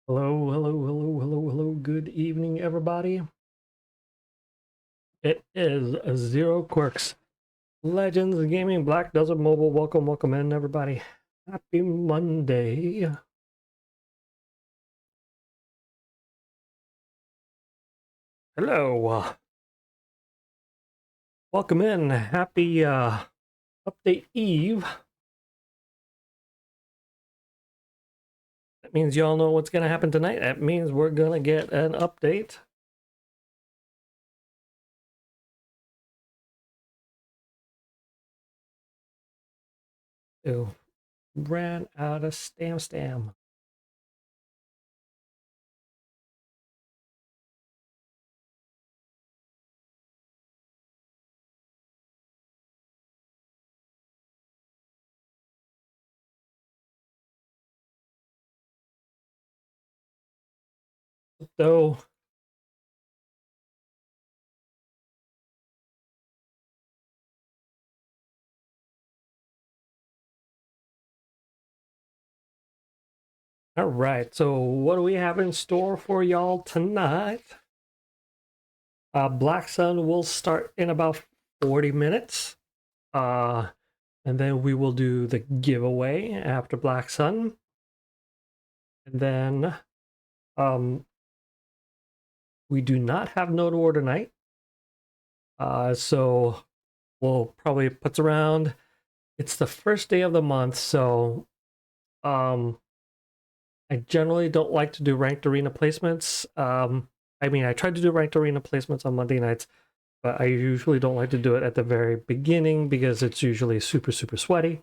Hello, hello, hello, hello, hello. Good evening, everybody. It is a Zero Quirks Legends Gaming Black Desert Mobile. Welcome, welcome in, everybody. Happy Monday. Hello. Welcome in. Happy Update Eve. That means y'all know what's going to happen tonight. That means we're going to get an update. Oh, ran out of stam. So, all right. So, what do we have in store for y'all tonight? Black Sun will start in about 40 minutes. And then we will do the giveaway after Black Sun. And then we do not have no to order tonight. So we'll probably put around. It's the first day of the month, so I generally don't like to do ranked arena placements. I mean, I try to do ranked arena placements on Monday nights, but I usually don't like to do it at the very beginning because it's usually super, super sweaty.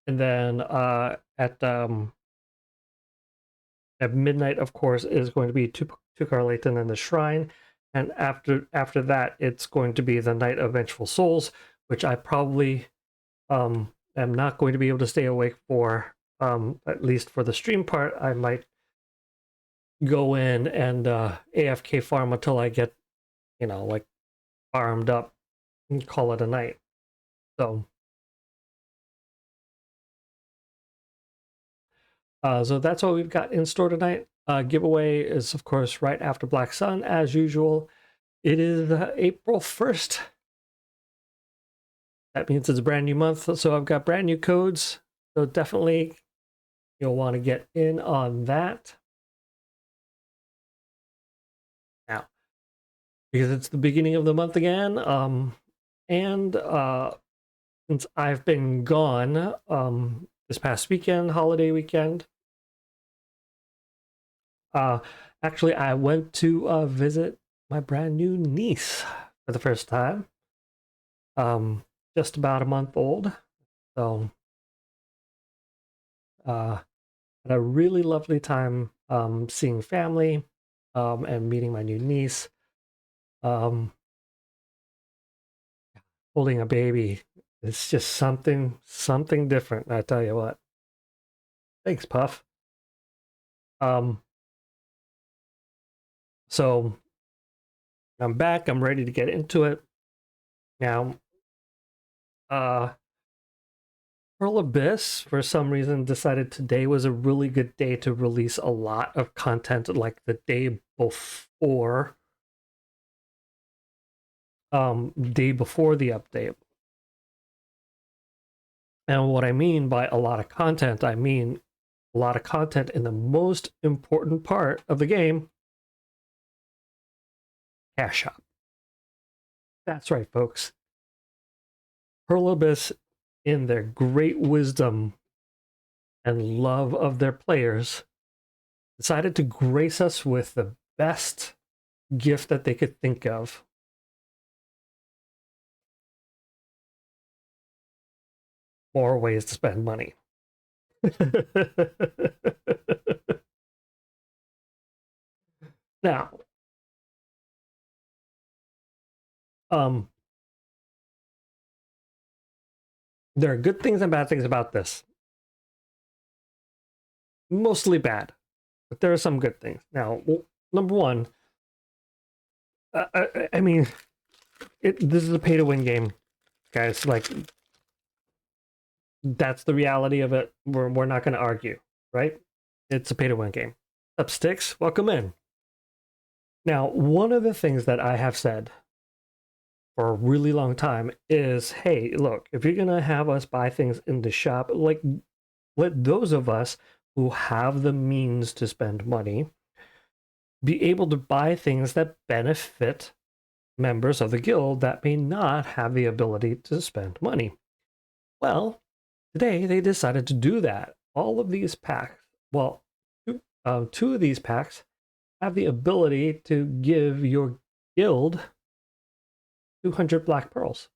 And then at midnight, of course, is going to be Tukar Layton and the Shrine. And after that, it's going to be the Night of Vengeful Souls, which I probably am not going to be able to stay awake for, at least for the stream part. I might go in and AFK farm until I get, like farmed up and call it a night. So that's what we've got in store tonight. Giveaway is, of course, right after Black Sun, as usual. It is April 1st. That means it's a brand new month, so I've got brand new codes. So definitely you'll want to get in on that. Now, because it's the beginning of the month again, and since I've been gone this past weekend, holiday weekend, actually I went to visit my brand new niece for the first time. Just about a month old. So had a really lovely time seeing family and meeting my new niece. Holding a baby, it's just something different, I tell you what. Thanks, Puff. So I'm back, I'm ready to get into it. Now, Pearl Abyss, for some reason, decided today was a really good day to release a lot of content, like the day before the update. And what I mean by a lot of content, I mean a lot of content in the most important part of the game, cash shop. That's right, folks. Pearl Abyss, in their great wisdom and love of their players, decided to grace us with the best gift that they could think of. More ways to spend money. Now, there are good things and bad things about this. Mostly bad, but there are some good things. Now, number one, I mean, this is a pay-to-win game, guys. Like, That's the reality of it. We're not going to argue, right? It's a pay-to-win game. Up Sticks, welcome in. Now, one of the things that I have said for a really long time is, hey, look, if you're going to have us buy things in the shop, like, let those of us who have the means to spend money be able to buy things that benefit members of the guild that may not have the ability to spend money. Well, today they decided to do that. All of these packs, well, two of these packs have the ability to give your guild 200 black pearls.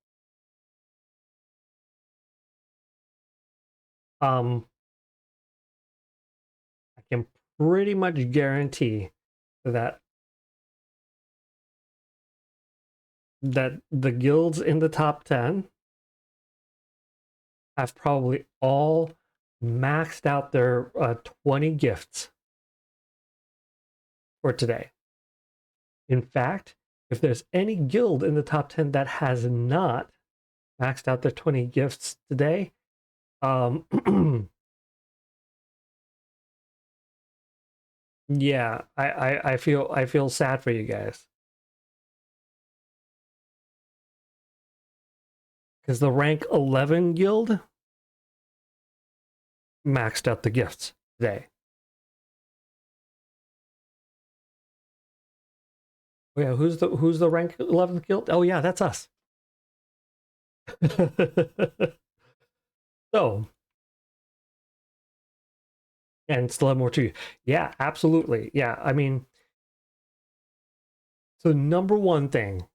I can pretty much guarantee that the guilds in the top 10 have probably all maxed out their 20 gifts for today. In fact, if there's any guild in the top 10 that has not maxed out their 20 gifts today, yeah, I feel sad for you guys. Because the rank 11 guild maxed out the gifts today. Oh yeah, who's the rank 11th guild? Oh yeah, that's us. So, and still have more to you. Yeah, absolutely. Yeah, I mean, so number one thing,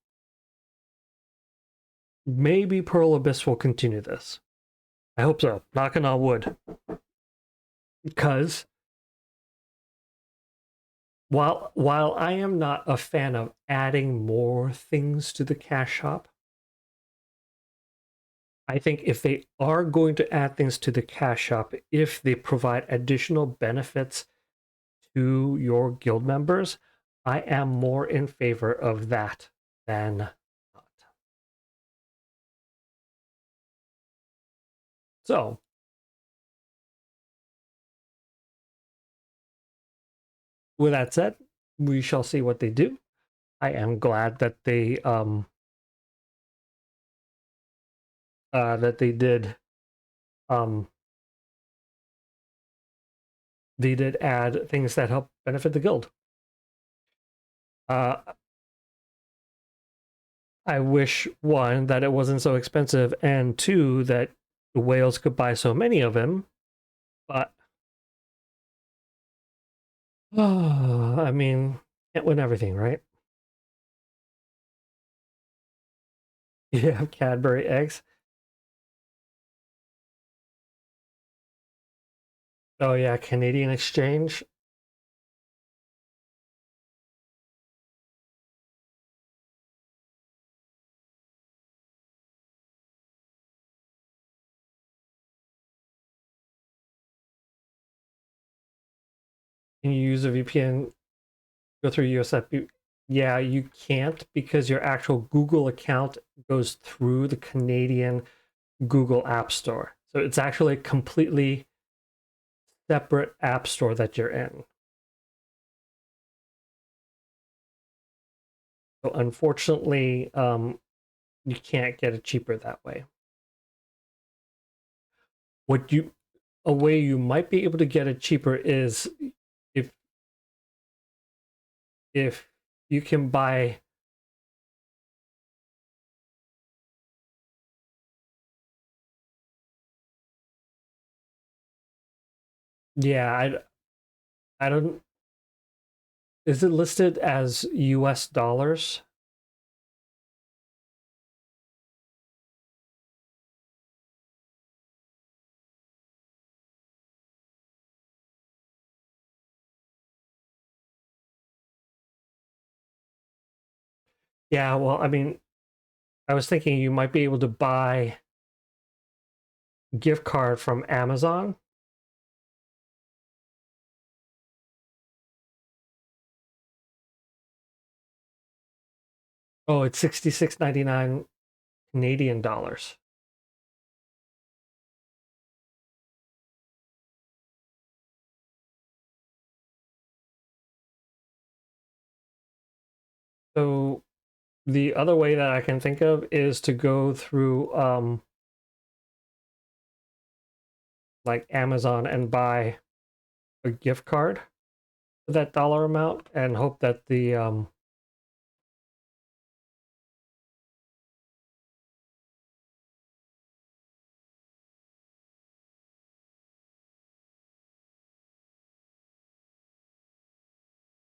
maybe Pearl Abyss will continue this. I hope so. Knocking on wood. Because while I am not a fan of adding more things to the cash shop, I think if they are going to add things to the cash shop, if they provide additional benefits to your guild members, I am more in favor of that than not. So, with that said, we shall see what they do. I am glad that they um they did add things that help benefit the guild. I wish, one, that it wasn't so expensive, and two, that the whales could buy so many of them. But, I mean, can't win everything, right? You have Cadbury eggs. Oh yeah, Canadian exchange. Can you use a VPN, go through USF? Yeah, you can't because your actual Google account goes through the Canadian Google App Store. So it's actually a completely separate app store that you're in. So unfortunately, you can't get it cheaper that way. What you A way you might be able to get it cheaper is if if you can buy. Yeah, I don't. Is it listed as US dollars? Yeah, well, I mean, I was thinking you might be able to buy gift card from Amazon. Oh, it's 66.99 Canadian dollars. So the other way that I can think of is to go through like Amazon and buy a gift card for that dollar amount and hope that the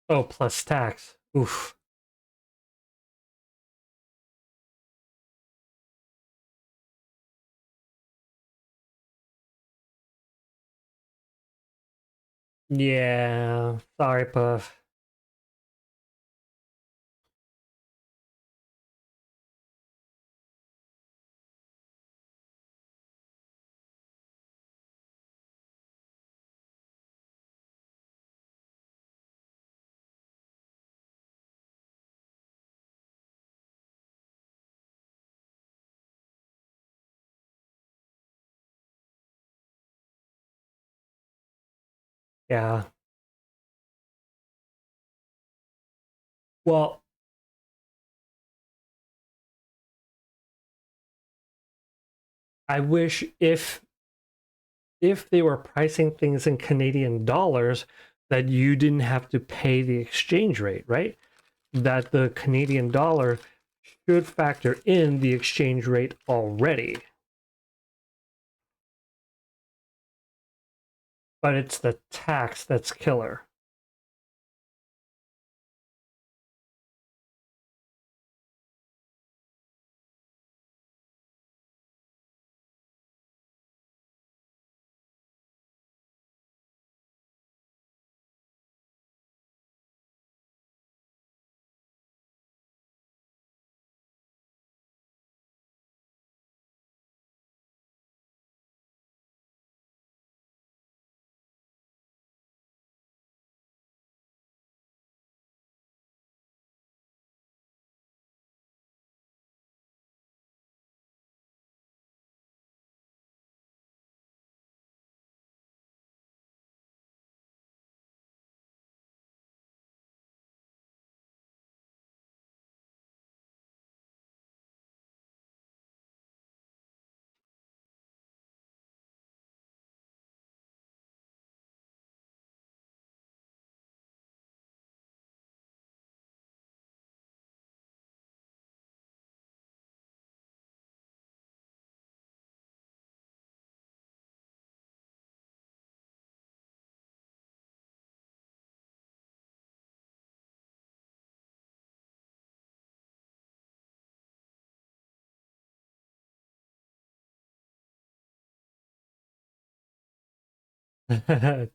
oh, plus tax. Oof. Yeah, sorry, Puff. Yeah. Well, I wish if they were pricing things in Canadian dollars, that you didn't have to pay the exchange rate, right? That the Canadian dollar should factor in the exchange rate already. But it's the tax that's killer.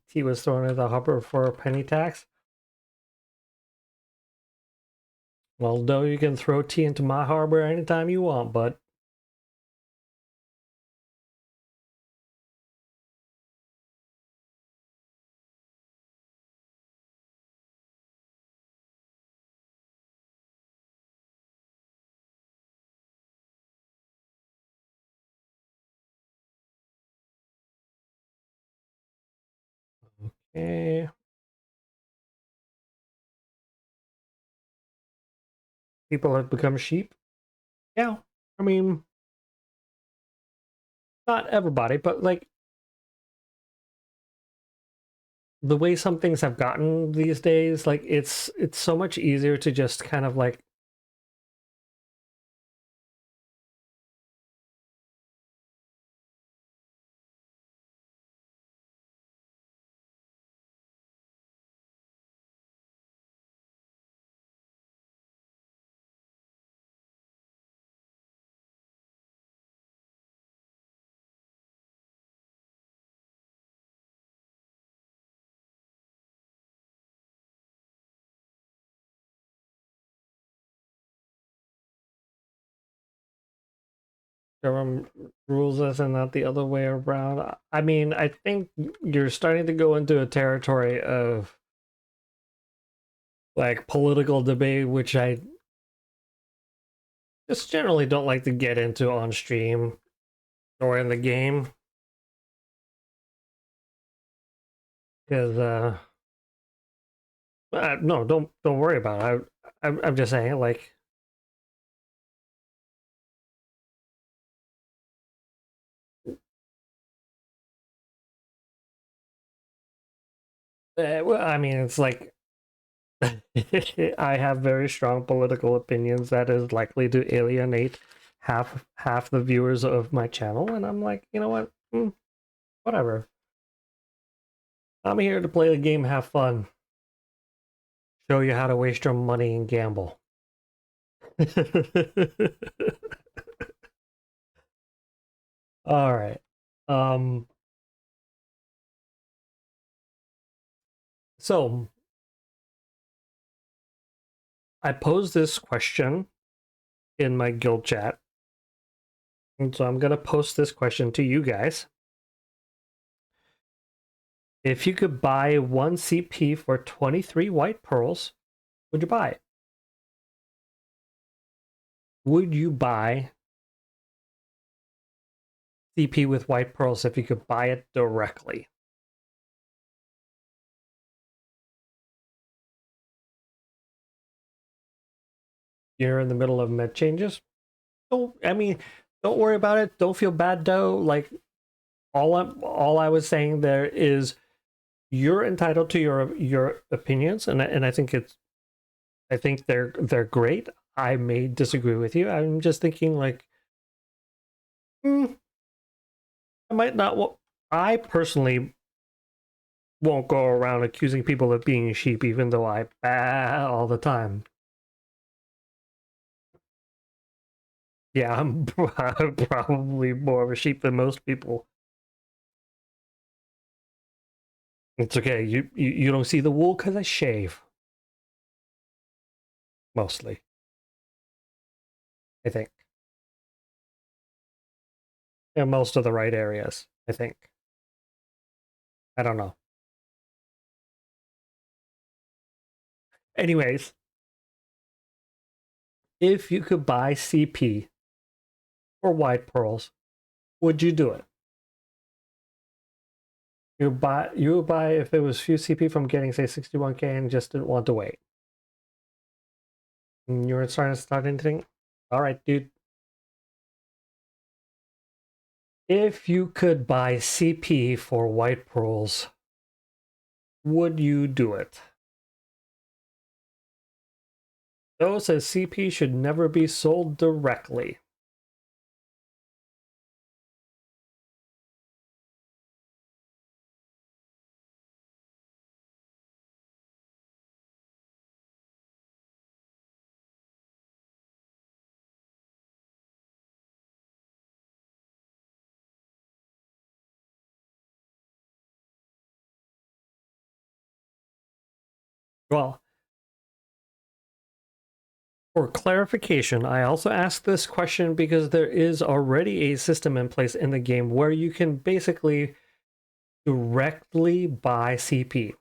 Tea was thrown in the hopper for a penny tax. Well, no, you can throw tea into my harbor anytime you want, but eh, people have become sheep. Yeah, I mean, not everybody, but like the way some things have gotten these days, like it's so much easier to just kind of like Durham rules us and not the other way around. I mean, I think you're starting to go into a territory of like political debate, which I just generally don't like to get into on stream or in the game because no, don't worry about it. I'm just saying, like, well, I mean, it's like I have very strong political opinions that is likely to alienate half the viewers of my channel, and I'm like, you know what? Whatever. I'm here to play the game, have fun, show you how to waste your money and gamble. All right. So I posed this question in my guild chat, and so I'm gonna post this question to you guys. If you could buy 1 CP for 23 white pearls, would you buy it? Would you buy CP with white pearls if you could buy it directly? You're in the middle of med changes? Don't worry about it. Don't feel bad though. Like, all I was saying there is you're entitled to your opinions, and I think they're great. I may disagree with you. I'm just thinking like, I might not. I personally won't go around accusing people of being sheep, even though I all the time. Yeah, I'm probably more of a sheep than most people. It's okay. You don't see the wool because I shave. Mostly, I think. In most of the right areas, I think. I don't know. Anyways, if you could buy CP for white pearls, would you do it? You would buy if it was few CP from getting, say, 61k and just didn't want to wait. And you were trying to start anything? Alright, dude. If you could buy CP for white pearls, would you do it? Though says CP should never be sold directly. Well, for clarification, I also asked this question because there is already a system in place in the game where you can basically directly buy CP.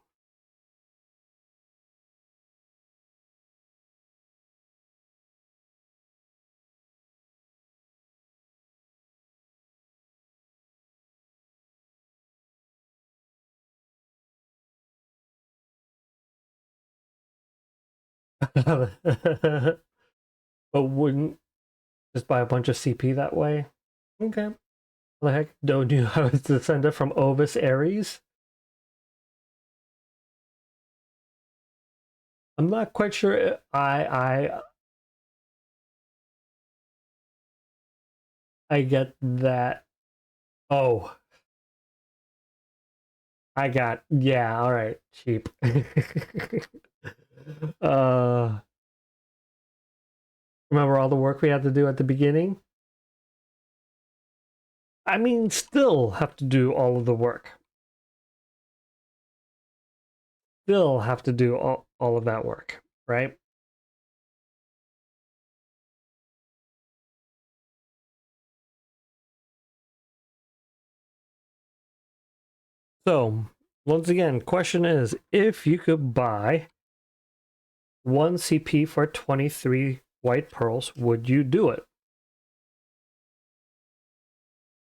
But wouldn't just buy a bunch of CP that way? Okay. The heck? Don't you have a descendant from Ovis Aries? I'm not quite sure. I get that. Oh, I got, yeah, all right, cheap. uh Remember all the work we had to do at the beginning? I mean, still have to do all of the work. Still have to do all of that work, right? So, once again, question is, if you could buy 1 CP for 23 white pearls, would you do it?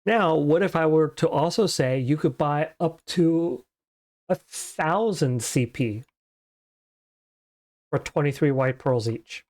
Now, what if I were to also say you could buy up to 1,000 CP? for 23 white pearls each.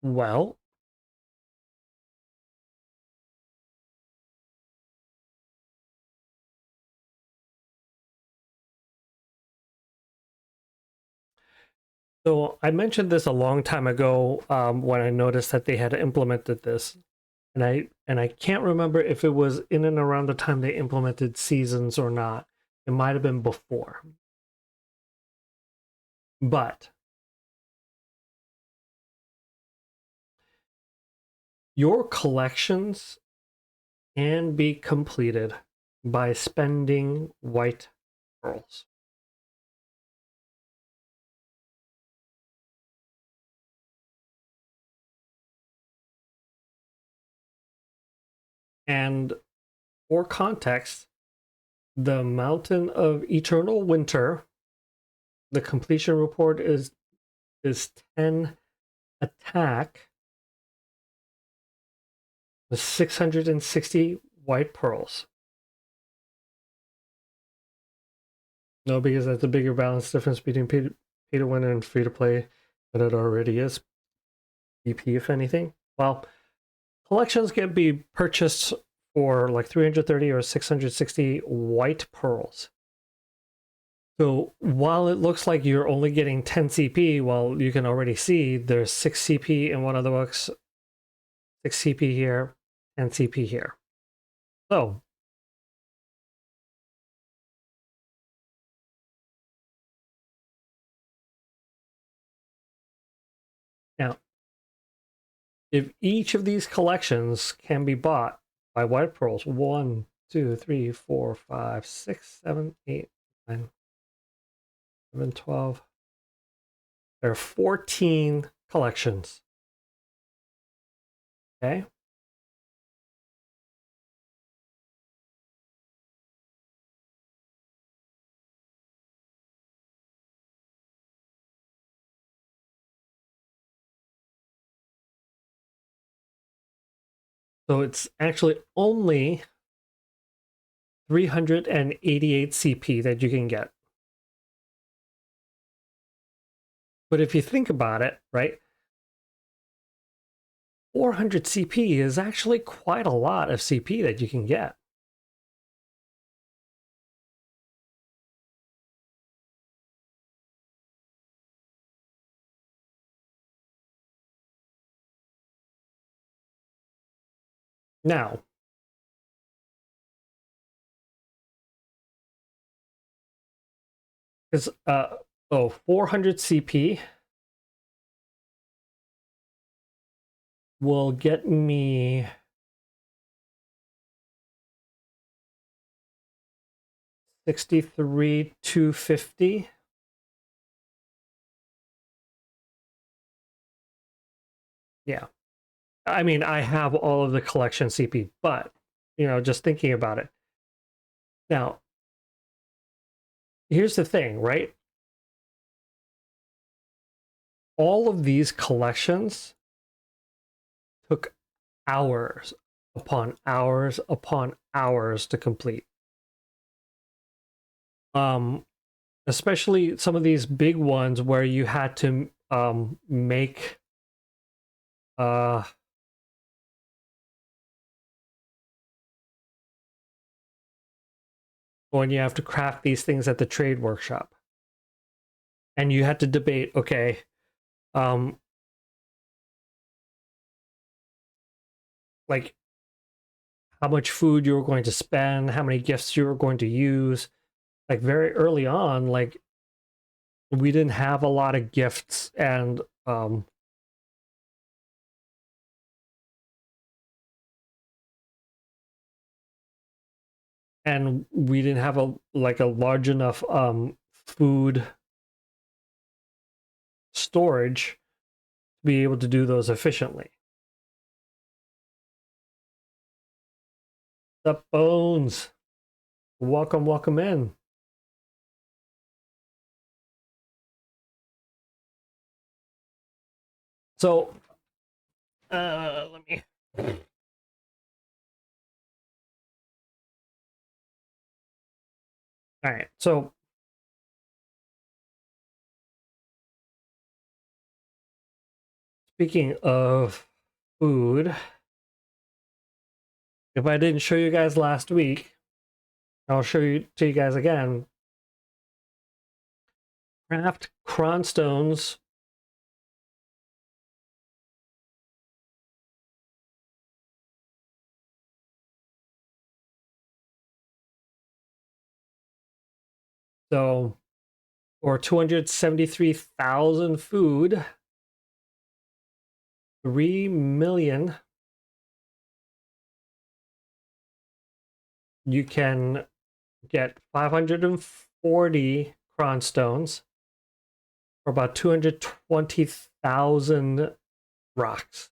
Well, so I mentioned this a long time ago when I noticed that they had implemented this, and I can't remember if it was in and around the time they implemented seasons or not. It might have been before, but your collections can be completed by spending white pearls. And for context, the Mountain of Eternal Winter, the completion report is 10 attack with 660 white pearls. No, because that's a bigger balance difference between pay to win and free to play than it already is. EP, if anything. Well, collections can be purchased for like 330 or 660 white pearls. So while it looks like you're only getting 10 CP, well, you can already see there's 6 CP in one of the books, 6 CP here, and CP here. So now, if each of these collections can be bought by white pearls, 1, 2, 3, 4, 5, 6, 7, 8, 9, 11, 12. There are 14 collections. Okay. So it's actually only 388 CP that you can get. But if you think about it, right, 400 CP is actually quite a lot of CP that you can get. Now, because 400 CP will get me 63,250. Yeah. I mean, I have all of the collection CP, but, you know, just thinking about it. Now, here's the thing, right? All of these collections took hours upon hours upon hours to complete. Especially some of these big ones where you had to make when you have to craft these things at the trade workshop. And you had to debate, okay, like how much food you were going to spend, how many gifts you were going to use. Like very early on, like we didn't have a lot of gifts, and we didn't have a large enough food storage to be able to do those efficiently. The Bones, welcome in. So let me all right, so speaking of food, if I didn't show you guys last week, I'll show you to you guys again. Craft cronstones. So, or 273,000 food, 3 million. You can get 540 cronstones, or about 220,000 rocks.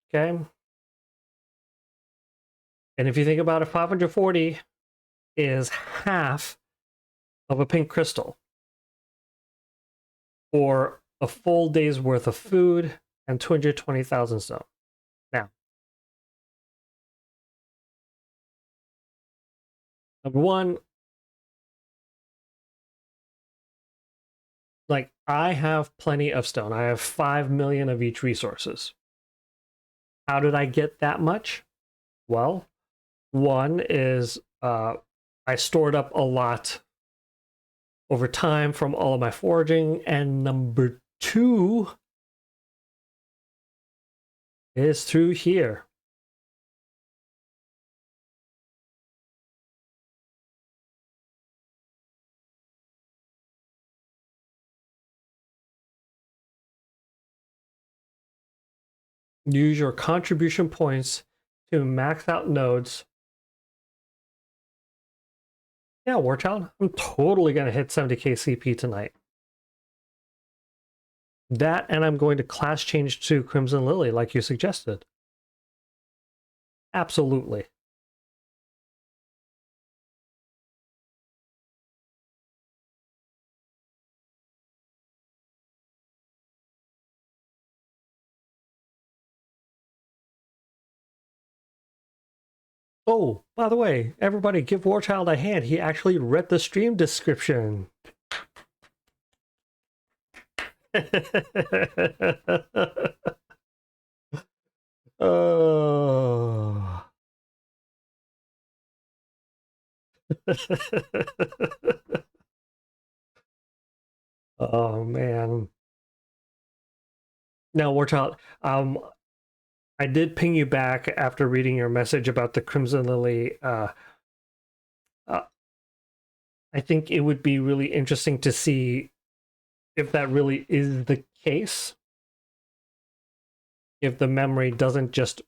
Okay. And if you think about it, 540 is half of a pink crystal, or a full day's worth of food and 220,000 stone. Now, number one, like I have plenty of stone. I have 5 million of each resources. How did I get that much? Well, one is I stored up a lot over time from all of my foraging, and number two is through here. Use your contribution points to max out nodes. Yeah, Warchild, I'm totally going to hit 70k CP tonight. That, and I'm going to class change to Crimson Lily like you suggested. Absolutely. Oh, by the way, everybody give Warchild a hand. He actually read the stream description. Oh. Oh man. Now, Warchild, I did ping you back after reading your message about the Crimson Lily. I think it would be really interesting to see if that really is the case. If the memory doesn't just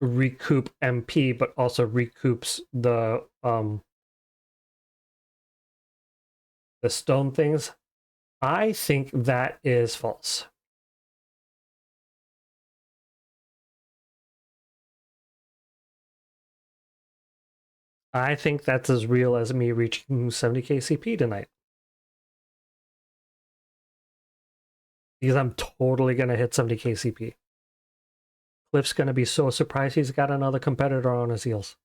recoup MP, but also recoups the stone things. I think that is false. I think that's as real as me reaching 70k CP tonight. Because I'm totally going to hit 70k CP. Cliff's going to be so surprised he's got another competitor on his heels.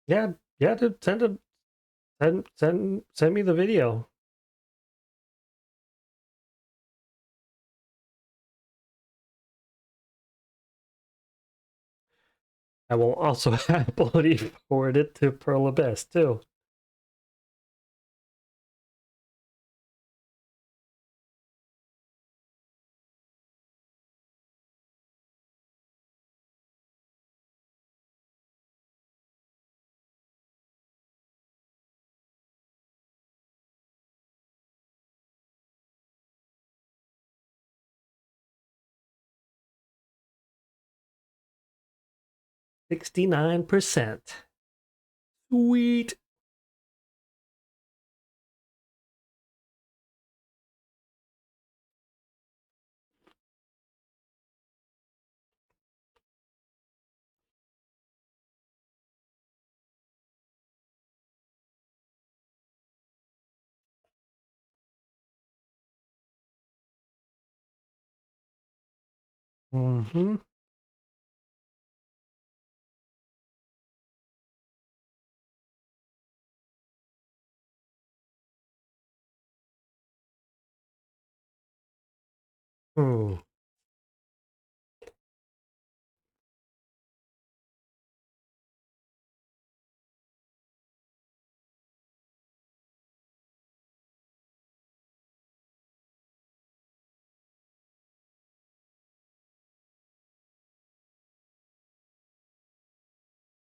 Yeah, yeah, dude, send me the video. I will also happily forward it to Pearl Abyss too. $69%. Sweet. Mm-hmm. Ooh.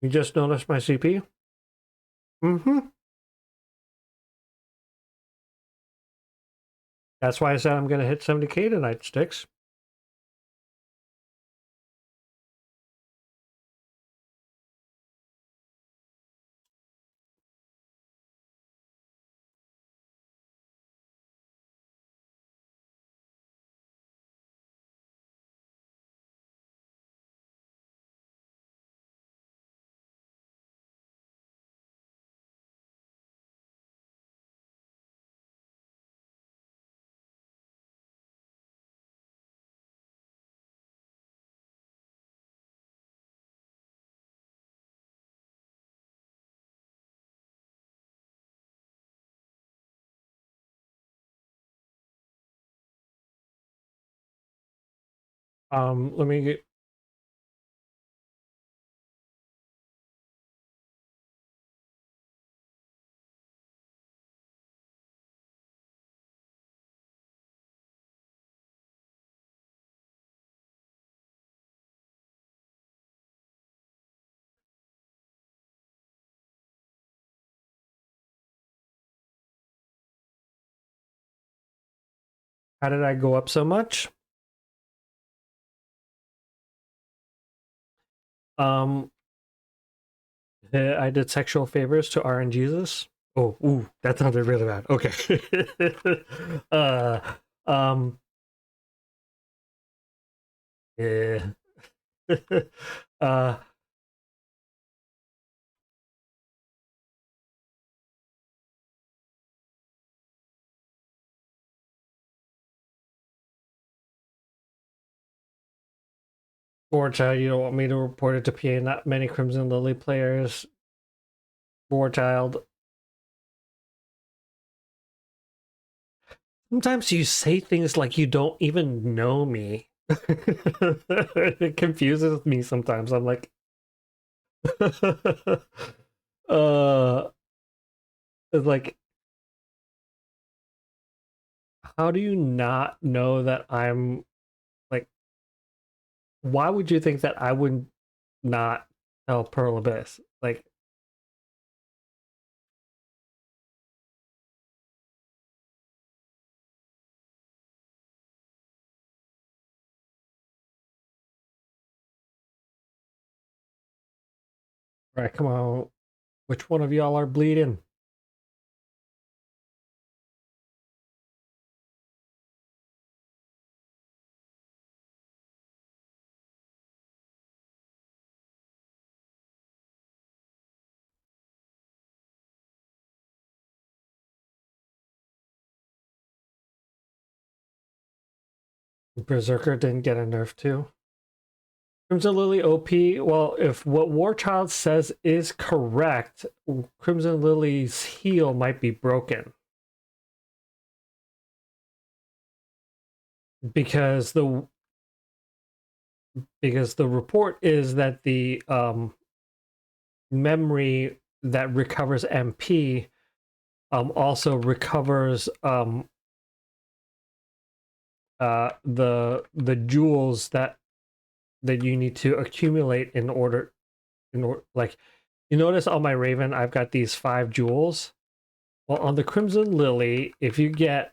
You just noticed my CP? Mm-hmm. That's why I said I'm gonna hit 70K tonight, Sticks. Let me get. How did I go up so much? Um, I did sexual favors to RNGesus. Oh, ooh, that sounded really bad. Okay. uh, um, yeah. uh, Board child, you don't want me to report it to PA. Not many Crimson Lily players. Board child. Sometimes you say things like you don't even know me. It confuses me sometimes. I'm like, uh, it's like, how do you not know that I'm like? Why would you think that I would not tell Pearl Abyss? Like, right? Come on, which one of y'all are bleeding? Berserker didn't get a nerf too. Crimson Lily OP. Well, if what Warchild says is correct, Crimson Lily's heal might be broken. Because the report is that the memory that recovers MP also recovers the jewels that you need to accumulate in order like, you notice on my Raven I've got these 5 jewels. Well, on the Crimson Lily, if you get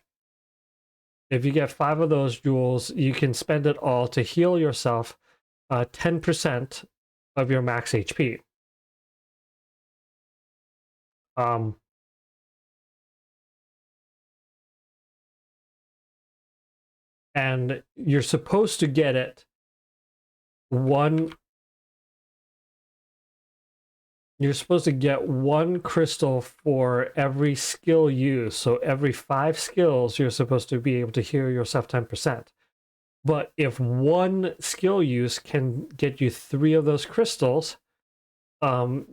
5 of those jewels, you can spend it all to heal yourself 10% of your max HP. And you're supposed to get it you're supposed to get 1 crystal for every skill used. So every 5 skills, you're supposed to be able to heal yourself 10%. But if 1 skill use can get you 3 of those crystals, that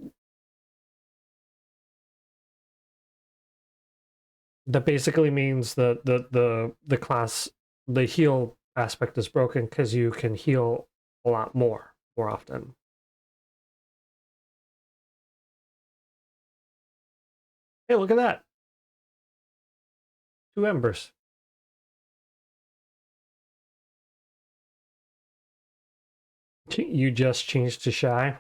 basically means that the class, the heal aspect is broken because you can heal a lot more often. Hey, look at that. 2 embers. You just changed to shy.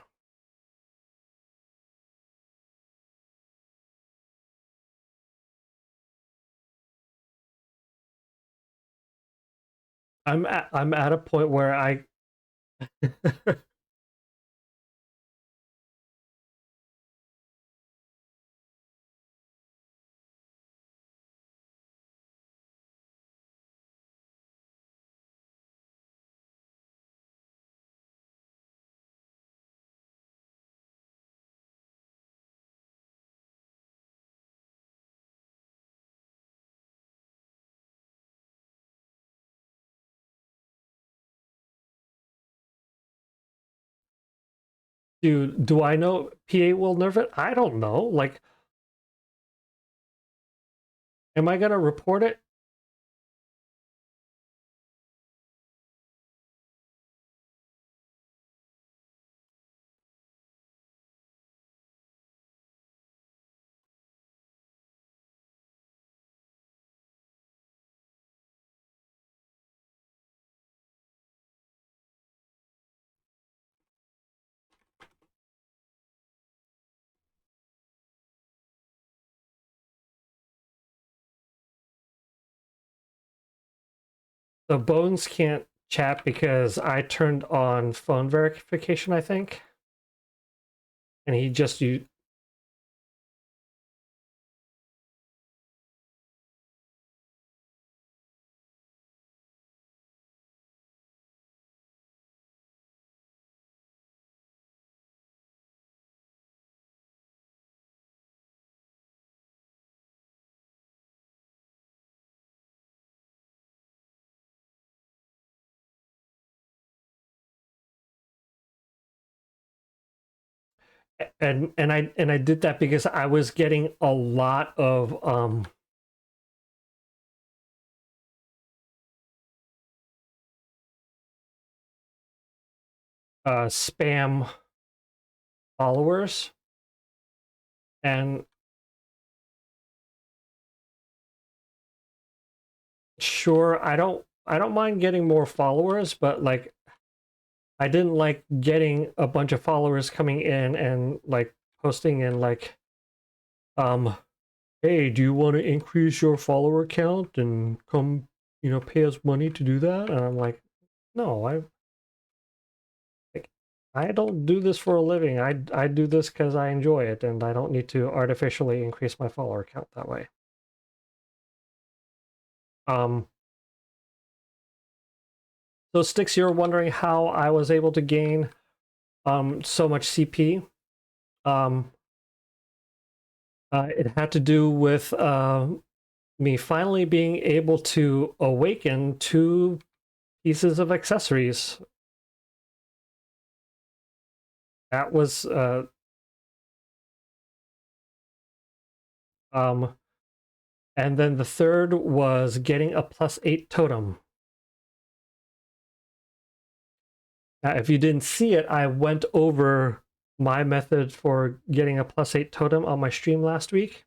I'm at a point where I Dude, do I know PA will nerf it? I don't know. Like, am I gonna report it? The Bones can't chat because I turned on phone verification, I think. And he just used... And I did that because I was getting a lot of spam followers, and sure, I don't mind getting more followers, but like, I didn't like getting a bunch of followers coming in and like posting in like, hey, do you want to increase your follower count and come, pay us money to do that? And I'm like, no, I don't do this for a living. I do this because I enjoy it, and I don't need to artificially increase my follower count that way. So Styx, you're wondering how I was able to gain so much CP. It had to do with me finally being able to awaken 2 pieces of accessories. That was and then the third was getting a +8 totem. Now, if you didn't see it, I went over my method for getting a +8 totem on my stream last week.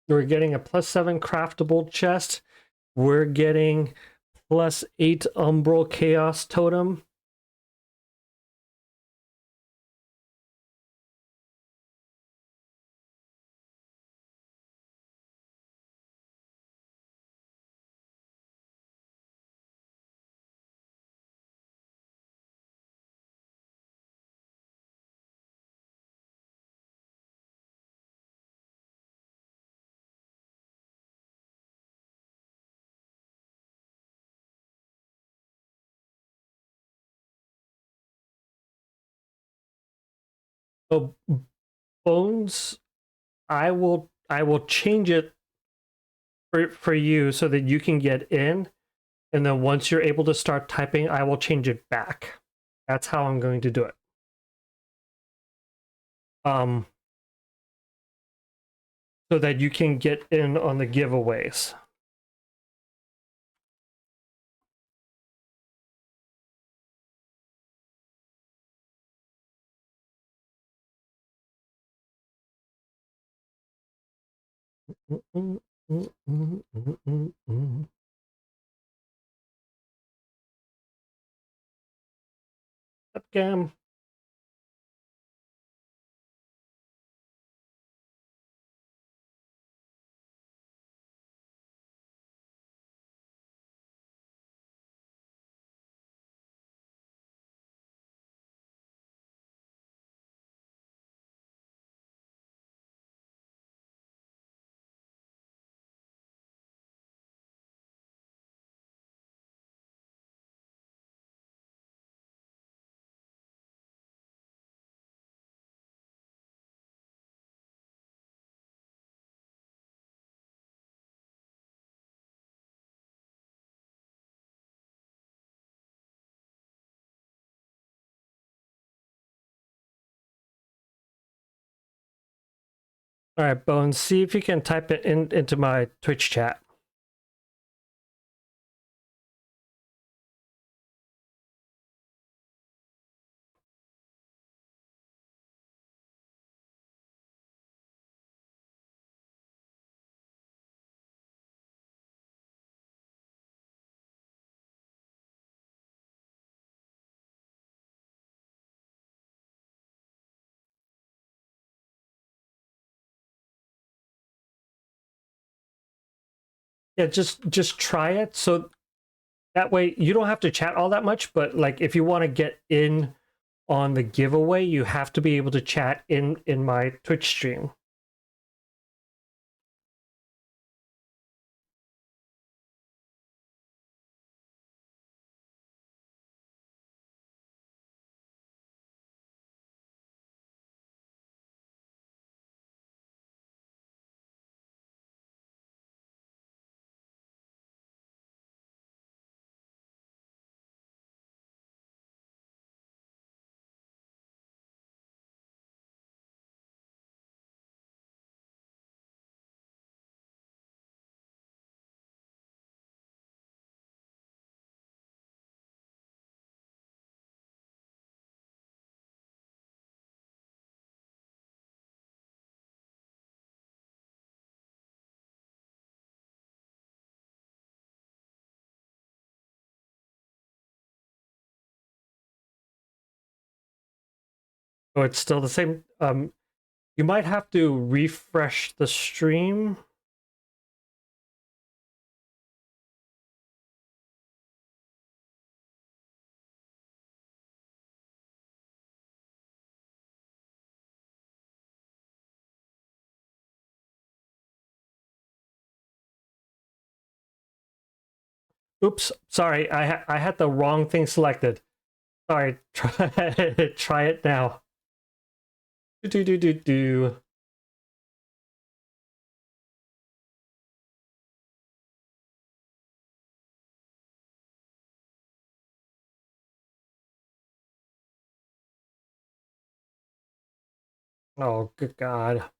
We're getting a +7 craftable chest. We're getting +8 umbral chaos totem. So bones, I will change it for you so that you can get in, and then once you're able to start typing, I will change it back. That's how I'm going to do it. So that you can get in on the giveaways. Webcam. All right, Bones, see if you can type it into my Twitch chat. Yeah, just try it. So that way you don't have to chat all that much, but like if you want to get in on the giveaway, you have to be able to chat in my Twitch stream. So it's still the same. You might have to refresh the stream. Oops, sorry, I had the wrong thing selected. Sorry, try it now. Do. Oh, good God.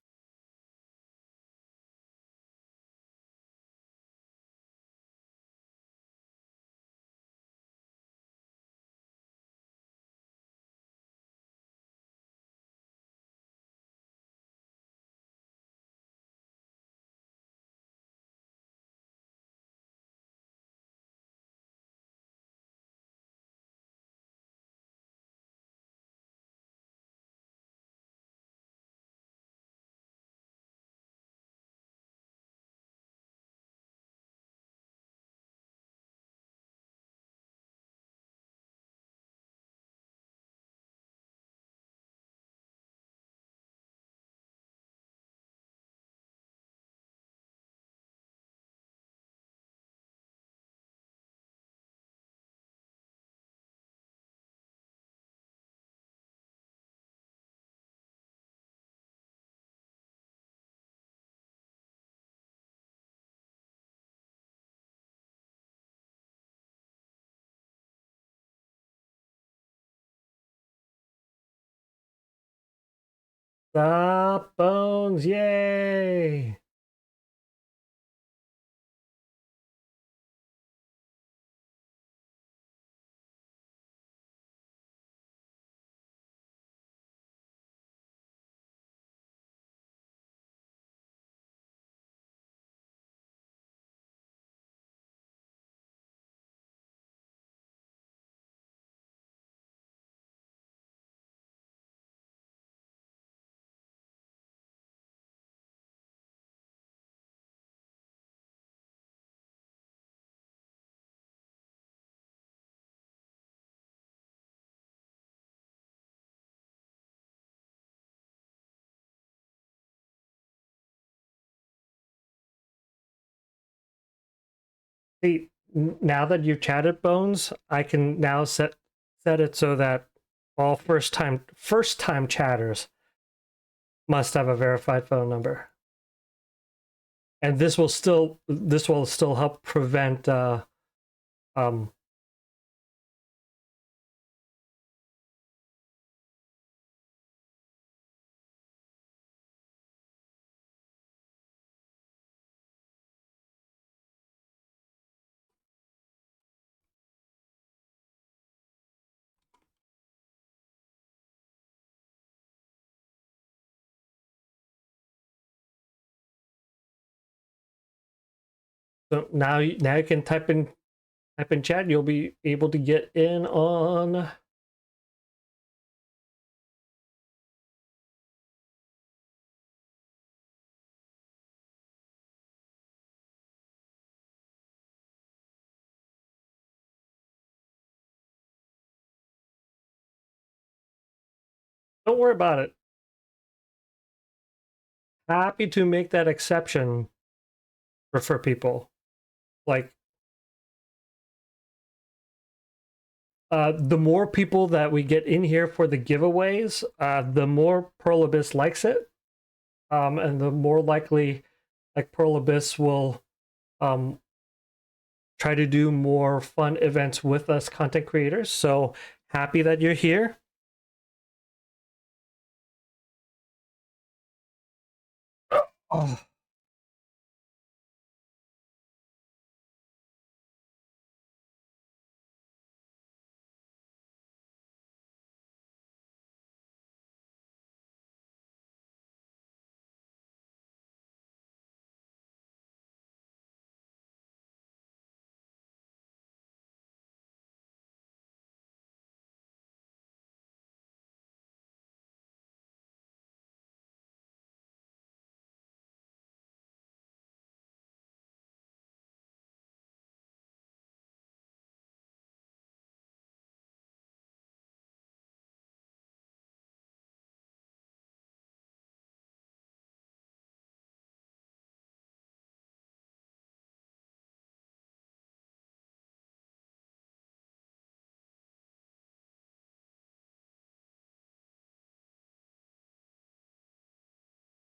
Stop bones, yay! See, now that you've chatted bones, I can now set it so that all first time chatters must have a verified phone number. And this will still help prevent um so now you can type in chat and you'll be able to get in on. Don't worry about it. Happy to make that exception for people. Like the more people that we get in here for the giveaways, the more Pearl Abyss likes it. And the more likely like Pearl Abyss will um, try to do more fun events with us content creators. So happy that you're here. Oh.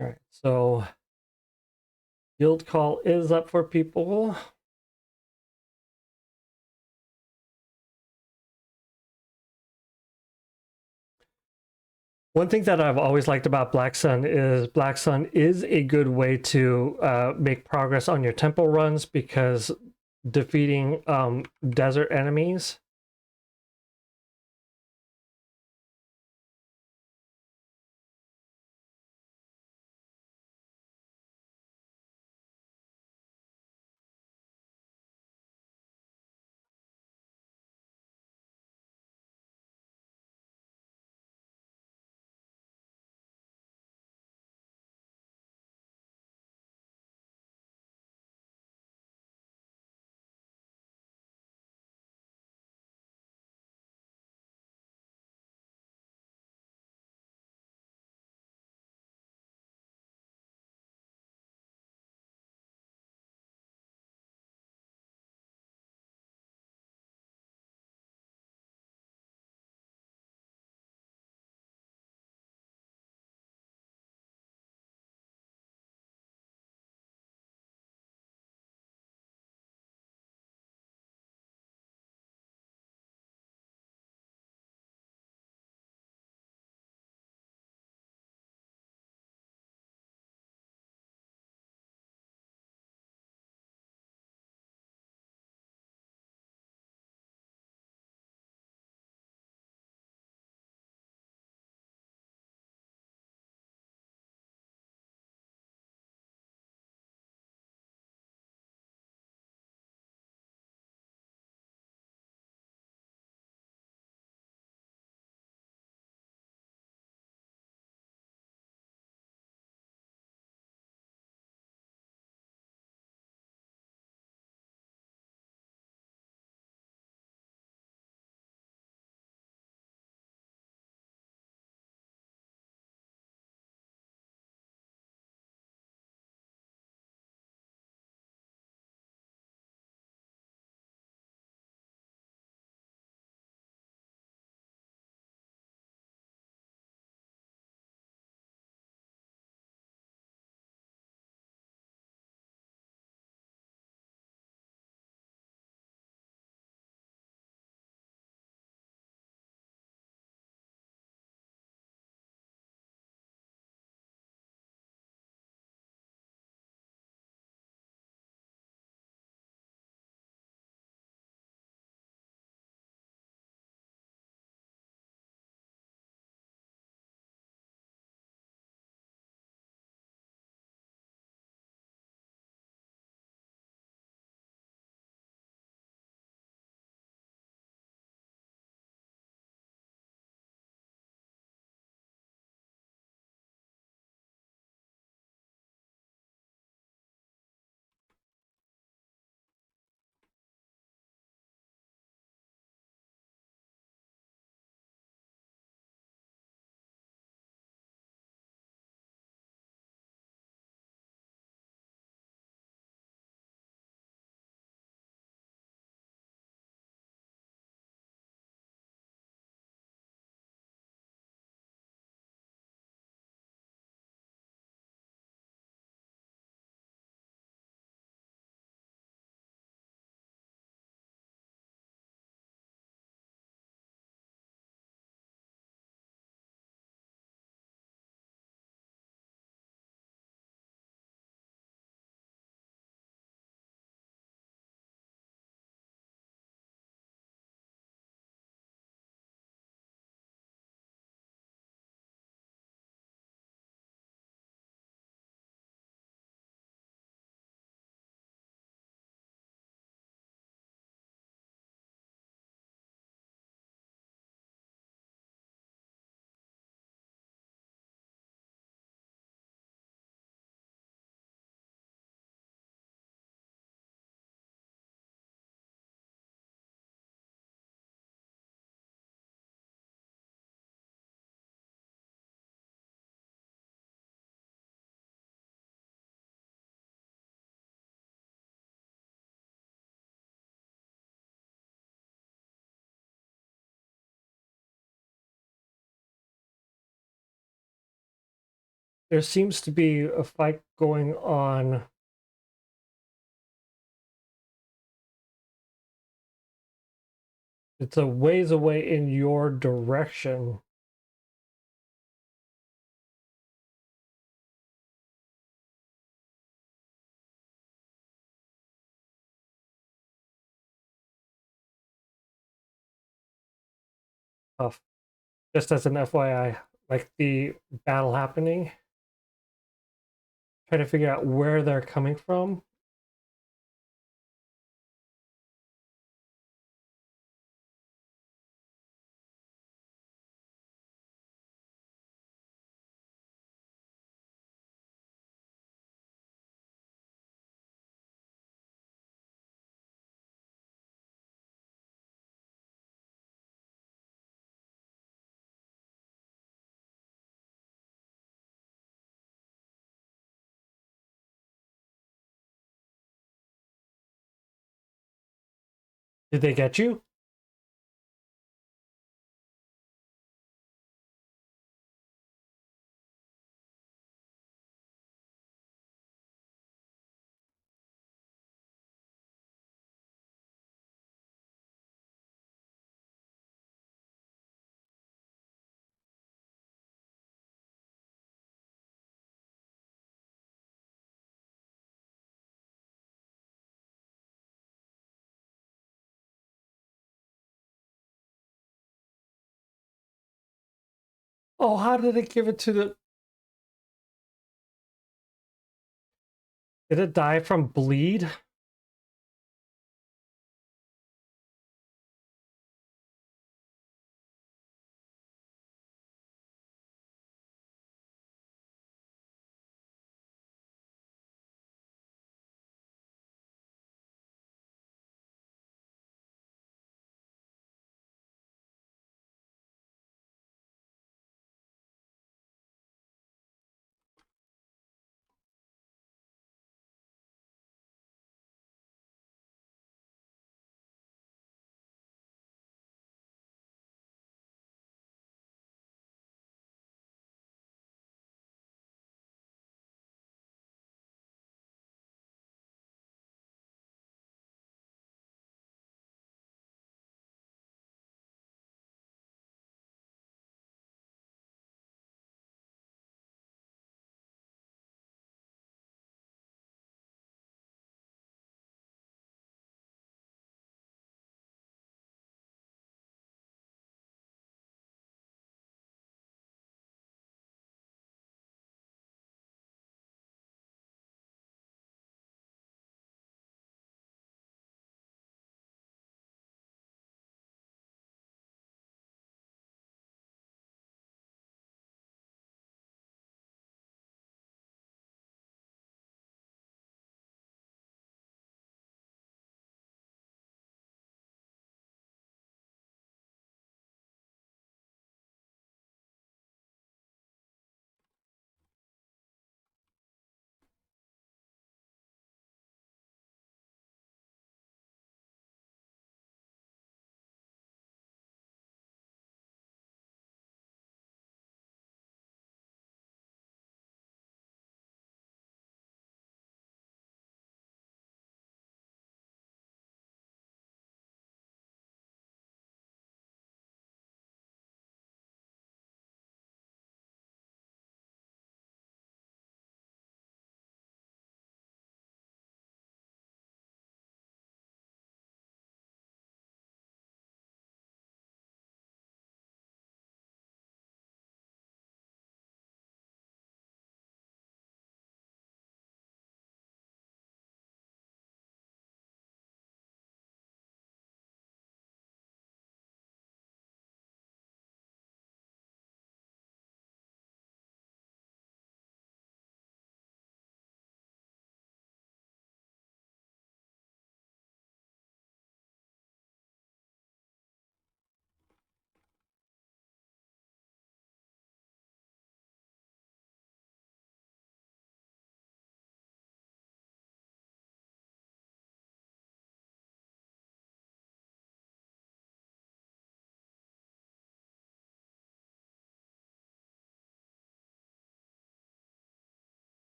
All right, so guild call is up for people. One thing that I've always liked about Black Sun is a good way to make progress on your tempo runs, because defeating desert enemies, there seems to be a fight going on. It's a ways away in your direction. tough. Just as an FYI, like the battle happening, trying to figure out where they're coming from. Did they get you? Oh, how did it give it to the... Did it die from bleed?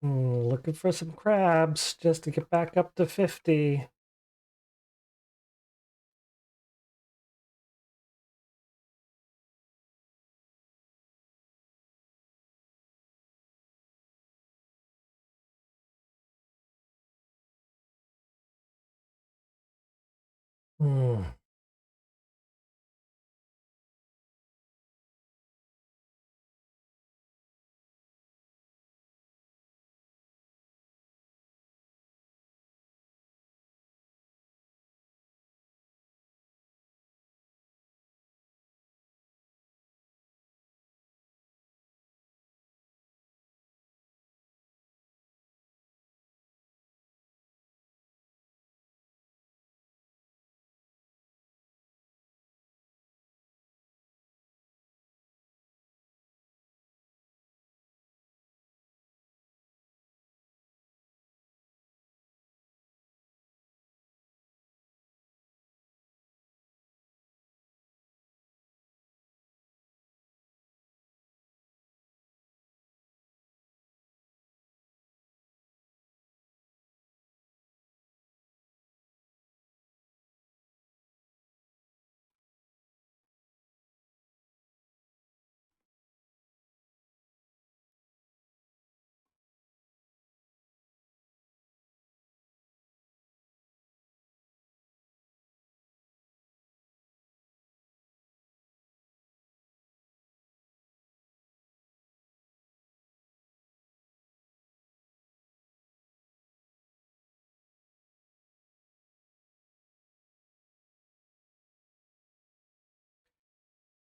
Looking for some crabs just to get back up to 50. Hmm.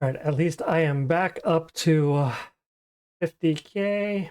All right, at least I am back up to 50K.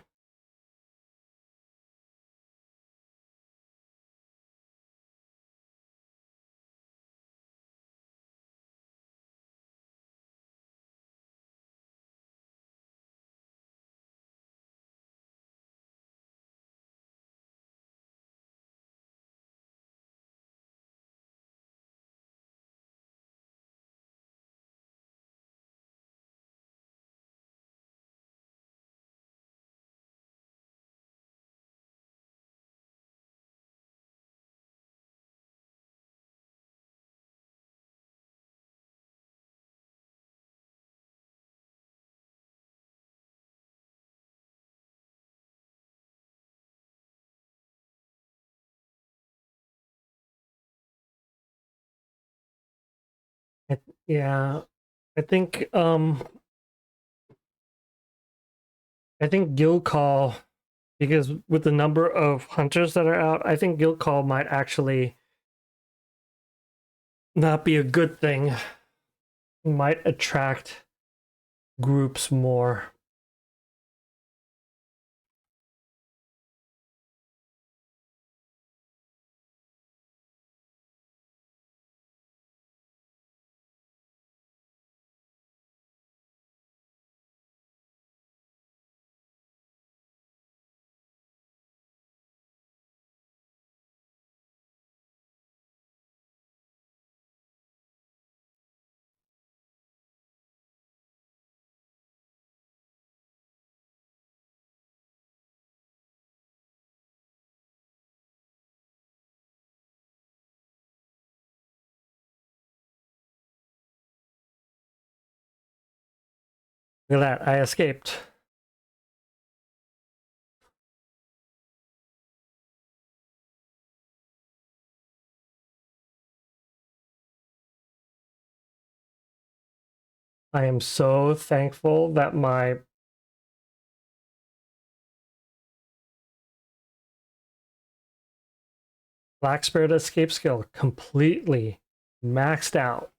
Yeah, I think um I think guild call, because with the number of hunters that are out, I think guild call might actually not be a good thing. Might attract groups more. Look at that, I escaped. I am so thankful that my Black Spirit escape skill completely maxed out.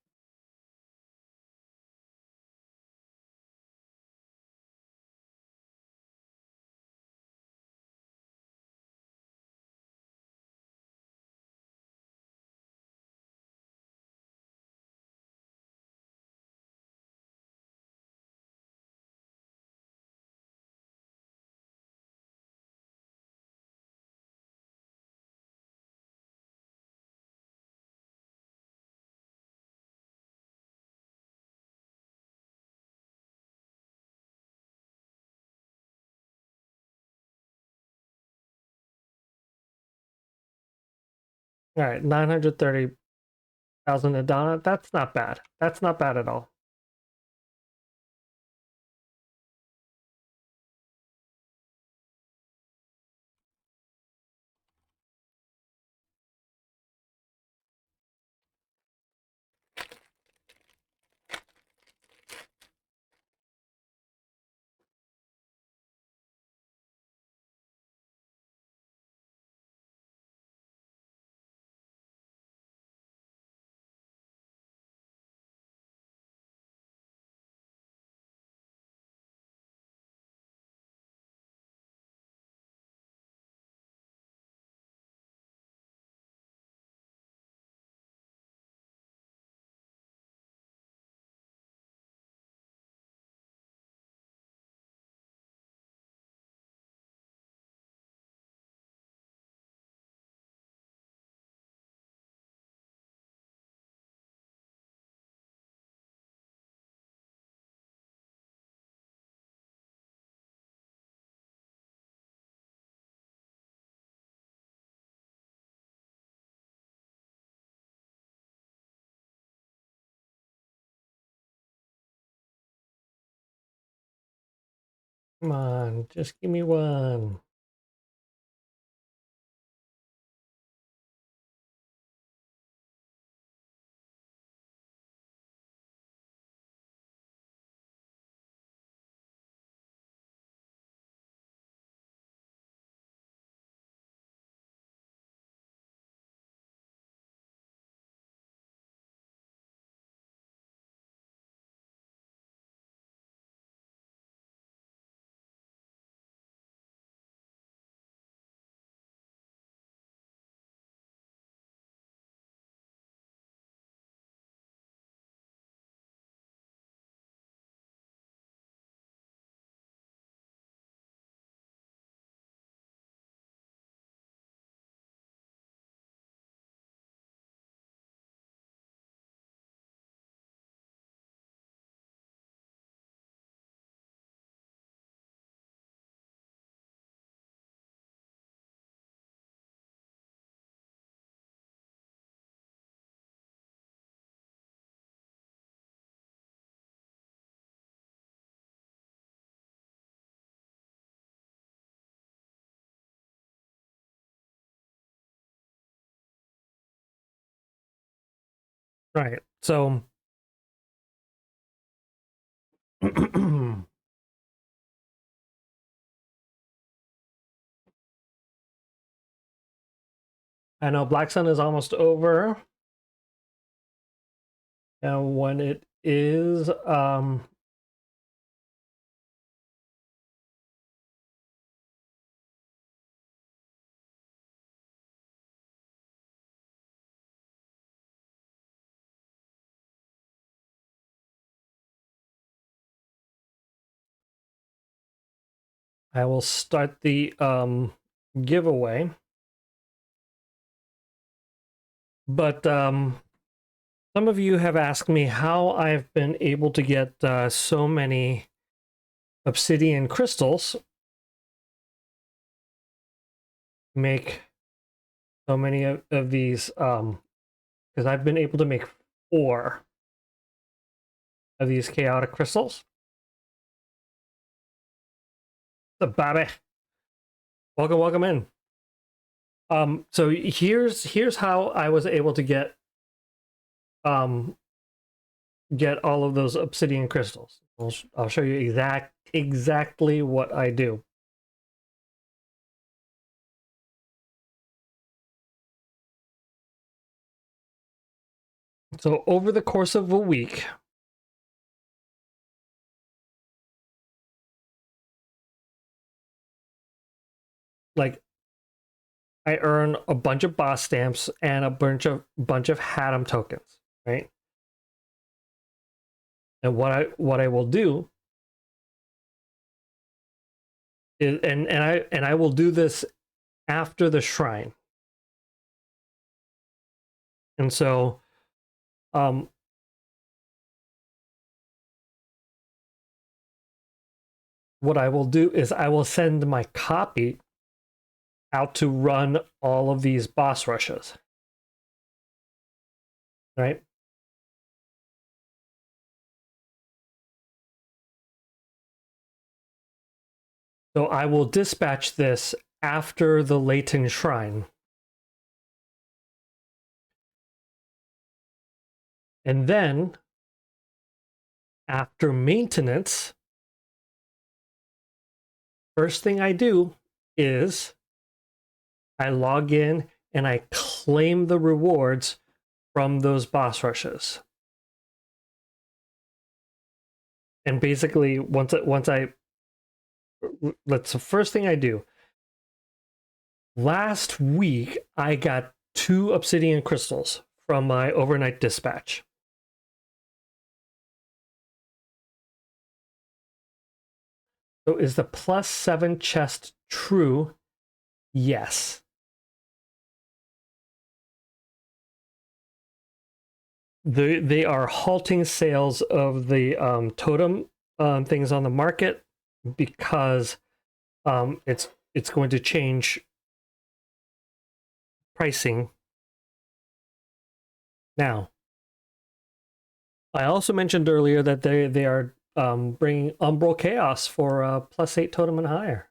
All right, 930,000 Adana. That's not bad. That's not bad at all. Come on, just give me one. Right. So I know Black Sun is almost over. And when it is, I will start the giveaway. But some of you have asked me how I've been able to get so many obsidian crystals, make so many of these, because I've been able to make 4 of these chaotic crystals. The baby. Welcome in. So here's how I was able to um get all of those obsidian crystals. I'll show you exactly what I do. So over the course of a week, like, I earn a bunch of boss stamps and a bunch of Haddam tokens, right? And what I will do is, and I will do this after the shrine. And so what I will do is I will send my copy out to run all of these boss rushes. right? So I will dispatch this after the Leighton Shrine. And then, after maintenance, first thing I do is I log in and I claim the rewards from those boss rushes. And basically, the first thing I do. Last week, I got 2 obsidian crystals from my overnight dispatch. So is the +7 chest true? Yes. They are halting sales of the totem things on the market because it's going to change pricing now. I also mentioned earlier that they are bringing Umbral Chaos for +8 totem and higher.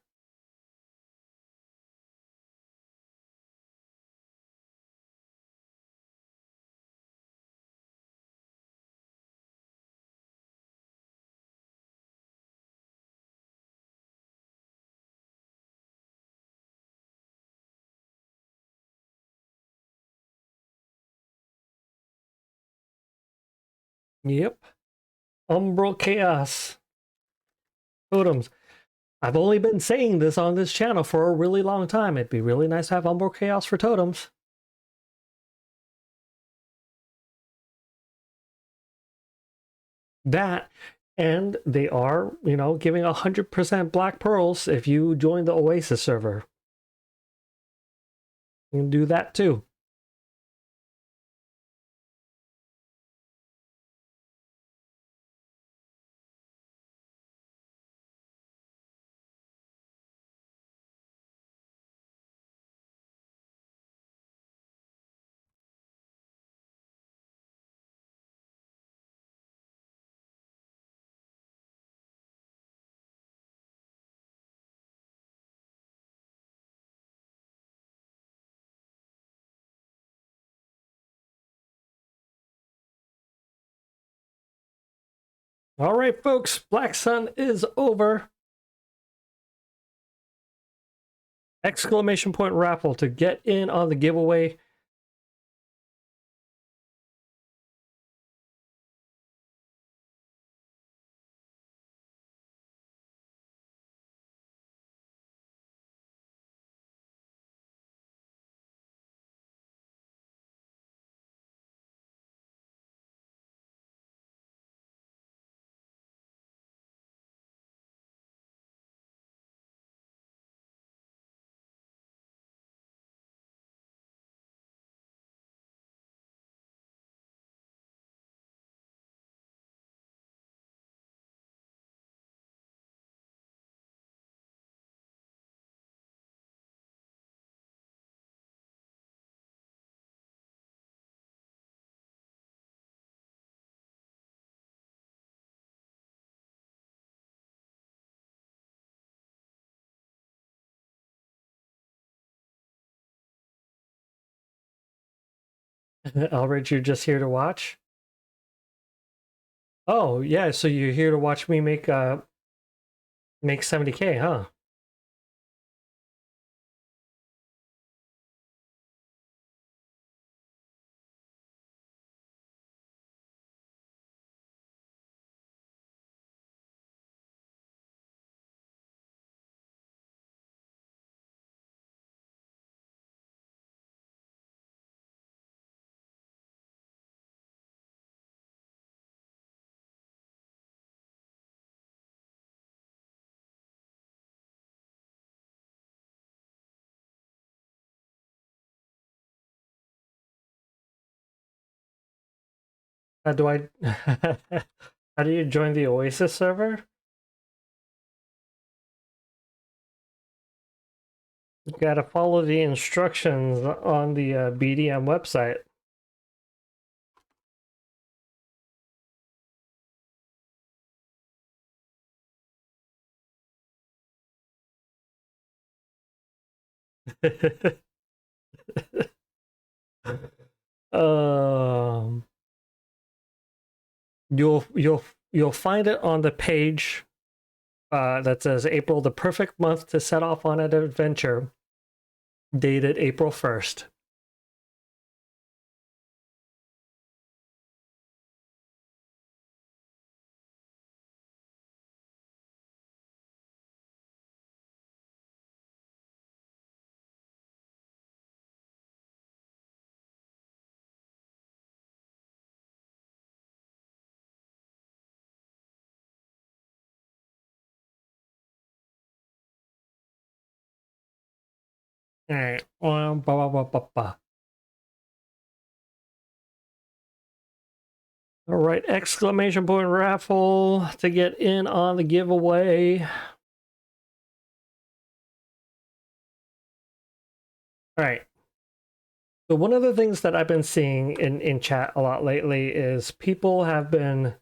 Yep. Umbral Chaos totems. I've only been saying this on this channel for a really long time. It'd be really nice to have Umbral Chaos for totems. That, and they are, giving 100% black pearls if you join the Oasis server. You can do that too. All right, folks, Black Sun is over. Exclamation point raffle to get in on the giveaway. Albert, you're just here to watch? Oh, yeah, so you're here to watch me make 70K, huh? How do I how do you join the Oasis server? You gotta follow the instructions on the BDM website. um, you'll find it on the page that says April, the perfect month to set off on an adventure, dated April 1st. All right. Blah, blah, blah, blah, blah. All right, exclamation point raffle to get in on the giveaway. All right. So one of the things that I've been seeing in chat a lot lately is people have been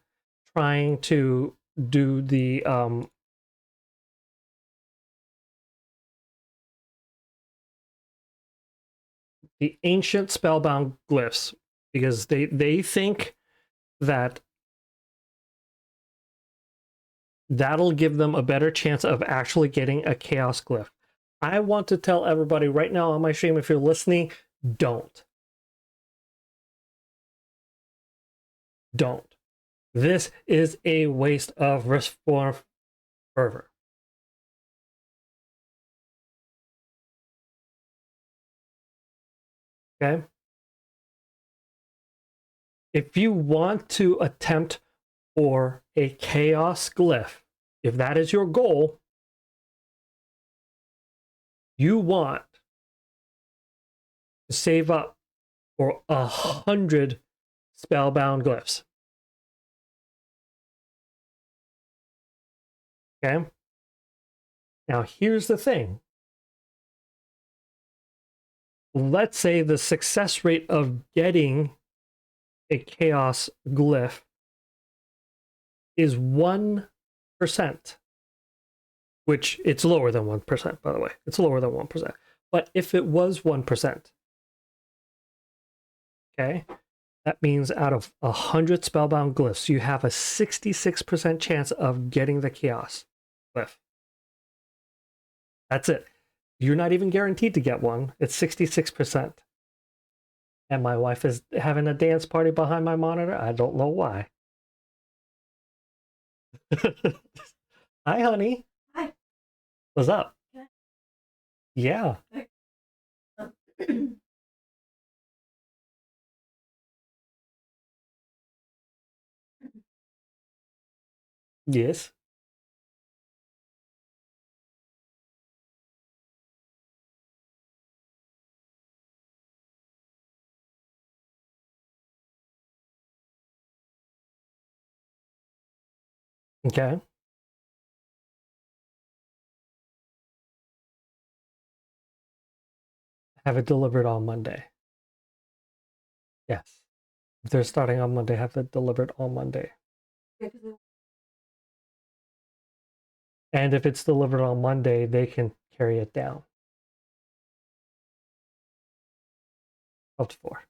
trying to do the ancient spellbound glyphs because they think that that'll give them a better chance of actually getting a chaos glyph. I want to tell everybody right now on my stream, if you're listening, don't. This is a waste of Reform fervor. Okay? If you want to attempt for a chaos glyph, if that is your goal, you want to save up for 100 spellbound glyphs. Okay? Now, here's the thing. Let's say the success rate of getting a chaos glyph is 1%, which it's lower than 1%, by the way. It's lower than 1%. But if it was 1%, okay, that means out of 100 spellbound glyphs, you have a 66% chance of getting the chaos glyph. That's it. You're not even guaranteed to get one. It's 66%. And my wife is having a dance party behind my monitor. I don't know why. Hi, honey. Hi. What's up? Yeah. Yes. Okay. Have it delivered on Monday. Yes. If they're starting on Monday, have it delivered on Monday. And if it's delivered on Monday, they can carry it down. Up to 4.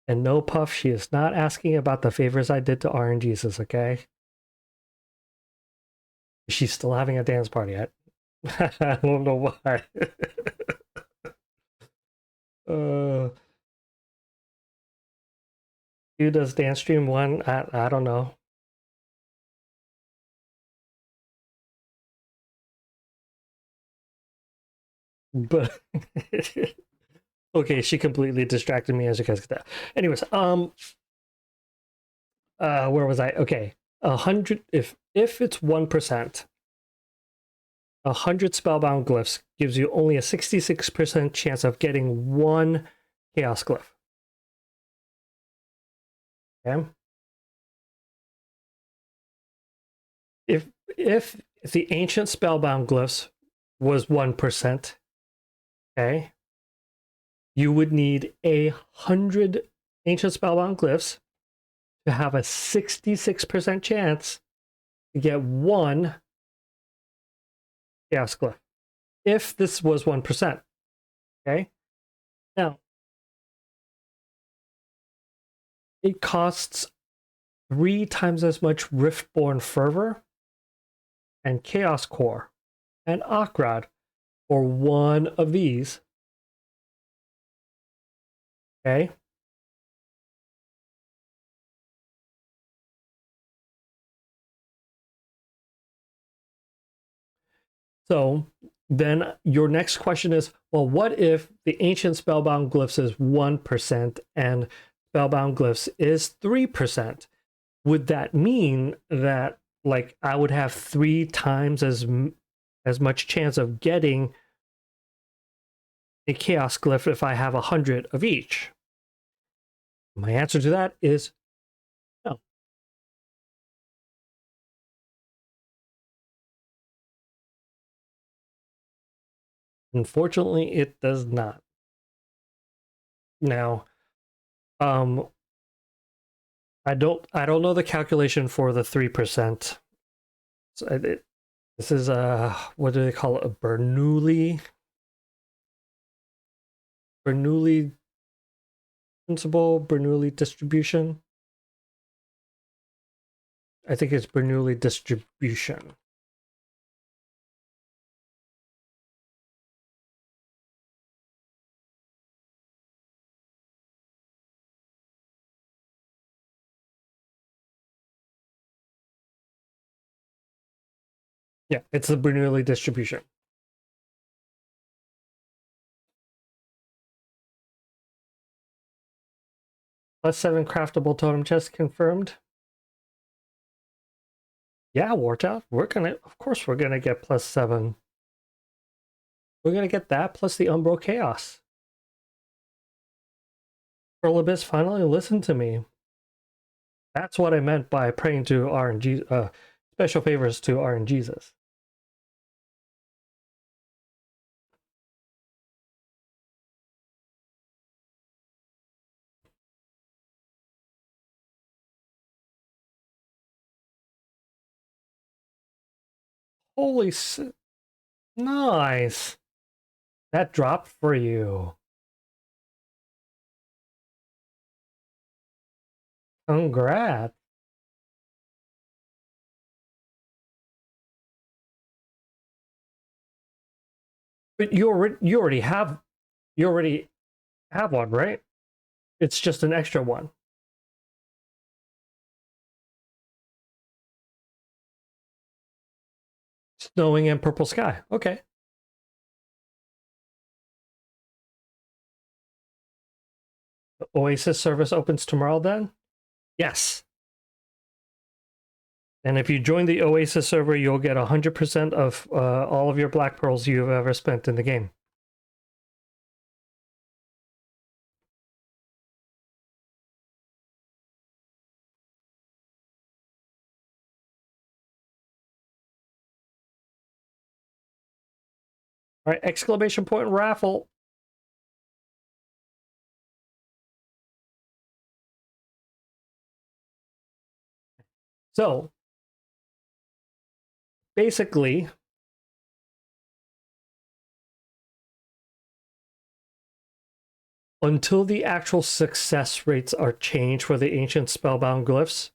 And no, Puff, she is not asking about the favors I did to RNGesus, okay? She's still having a dance party. I don't know why. Who does dance stream 1? I don't know. But okay, she completely distracted me, as you guys can tell. Anyways, where was I? Okay, 100. If it's 1%, 100 spellbound glyphs gives you only a 66% chance of getting one chaos glyph. Okay. If the ancient spellbound glyphs was 1%, okay, you would need 100 ancient spellbound glyphs to have a 66% chance to get one chaos glyph if this was 1%. Okay? Now, it costs 3 times as much Riftborn Fervor and Chaos Core and Akrad for one of these. Okay? So then your next question is, well, what if the ancient spellbound glyphs is 1% and spellbound glyphs is 3%? Would that mean that like I would have 3 times as much chance of getting a chaos glyph if I have 100 of each? My answer to that is no. Unfortunately, it does not. Now, I don't know the calculation for the 3%. So this is a, what do they call it? A Bernoulli principle, Bernoulli distribution. I think it's Bernoulli distribution. Yeah, it's the Bernoulli distribution. +7 craftable totem chest confirmed. Yeah, Warchild, of course we're gonna get +7. We're gonna get that plus the Umbro Chaos. Abyss, finally listen to me. That's what I meant by praying to RNG, special favors to RNGesus. Holy nice. That dropped for you. Congrats. But you already have one, right? It's just an extra one. Snowing and purple sky. Okay. The Oasis service opens tomorrow then? Yes. And if you join the Oasis server, you'll get 100% of all of your black pearls you've ever spent in the game. All right, exclamation point raffle. So, basically, until the actual success rates are changed for the ancient spellbound glyphs,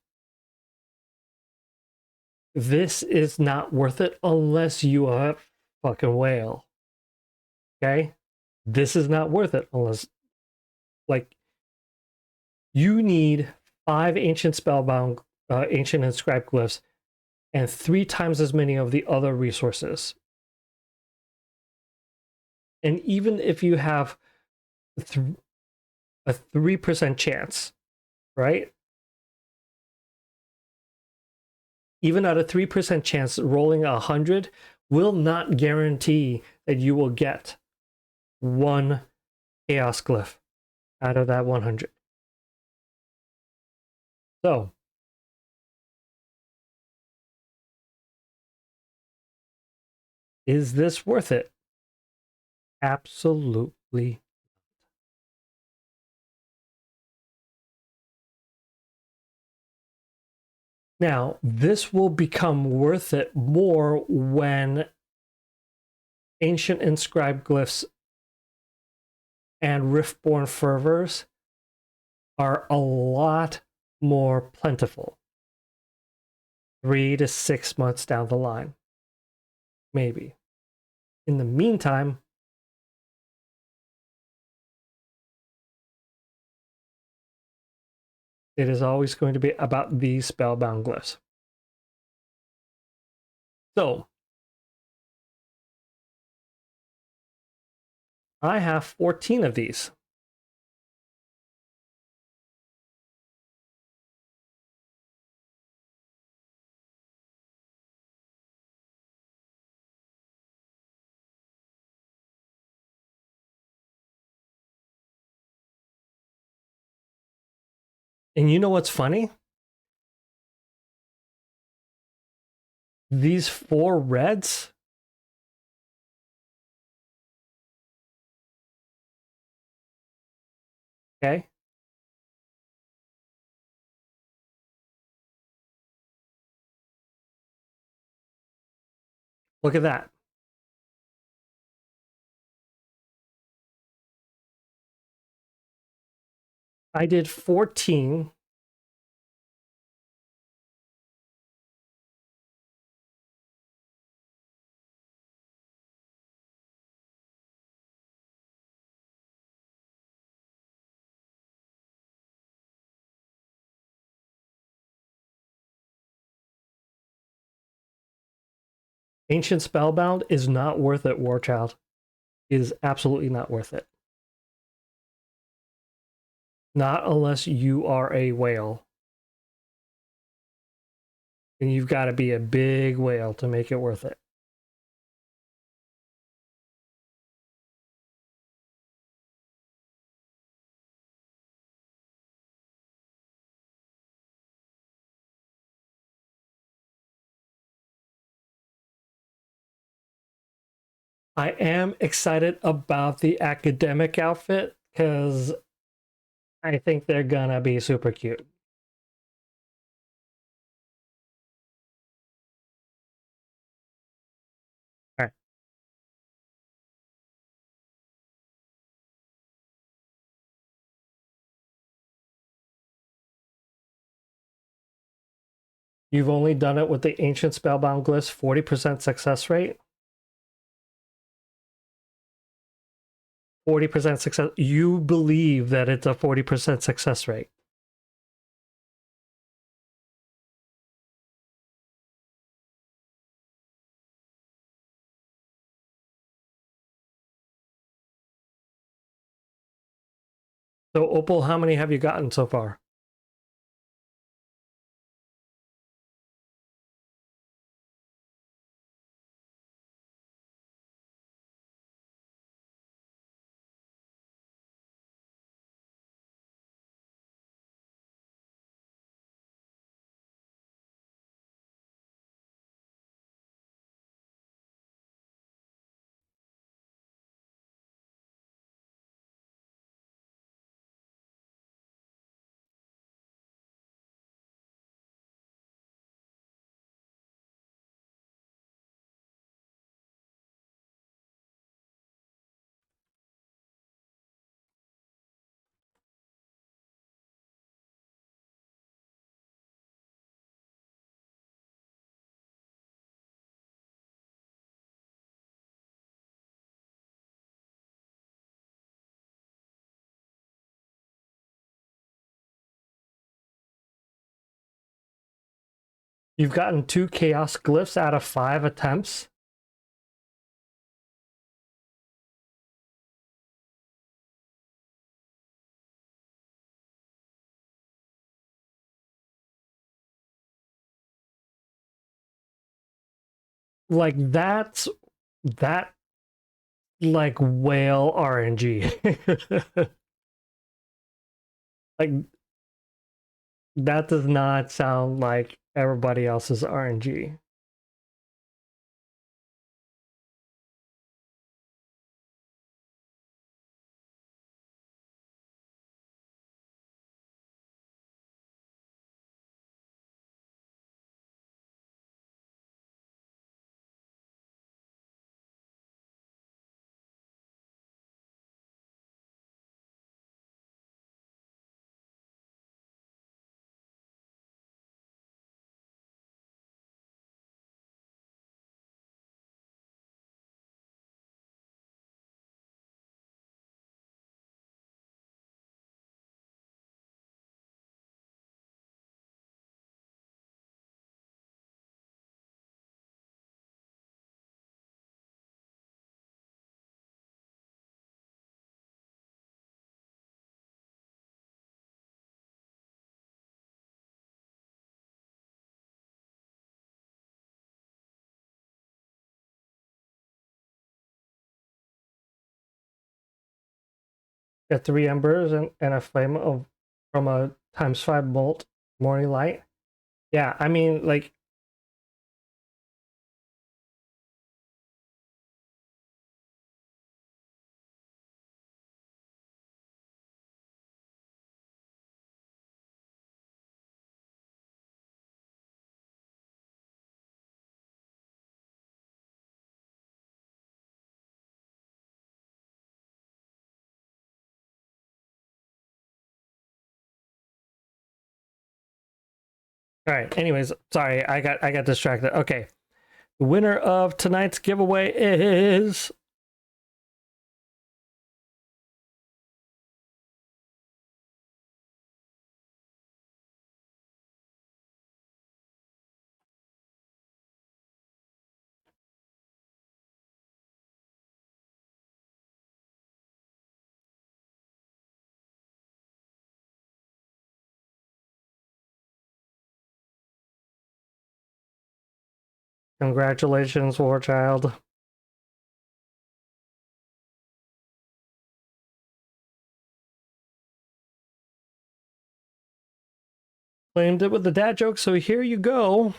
this is not worth it unless you are a fucking whale. Okay? This is not worth it unless, like, you need 5 ancient spellbound, ancient inscribed glyphs, and 3 times as many of the other resources. And even if you have a 3% chance, right? Even at a 3% chance, rolling 100 will not guarantee that you will get one chaos glyph out of that 100. So, is this worth it? Absolutely. Now, this will become worth it more when ancient inscribed glyphs and riftborn fervors are a lot more plentiful. 3 to 6 months down the line, maybe. In the meantime, it is always going to be about these spellbound glyphs. So, I have 14 of these. And you know what's funny? These 4 reds, okay? Look at that. I did 14. Ancient Spellbound is not worth it, Warchild. It is absolutely not worth it. Not unless you are a whale. And you've got to be a big whale to make it worth it. I am excited about the academic outfit because I think they're gonna be super cute. All right. You've only done it with the ancient spellbound glyphs, 40% success rate. 40% success. You believe that it's a 40% success rate. So, Opal, how many have you gotten so far? You've gotten 2 chaos glyphs out of 5 attempts. Like that like whale RNG. Like that does not sound like everybody else's RNG. Get 3 embers and a flame of from a ×5 bolt morning light. Yeah, I mean, like, all right. Anyways, sorry, I got distracted. Okay, the winner of tonight's giveaway is congratulations, Warchild. Claimed it with the dad joke, so here you go.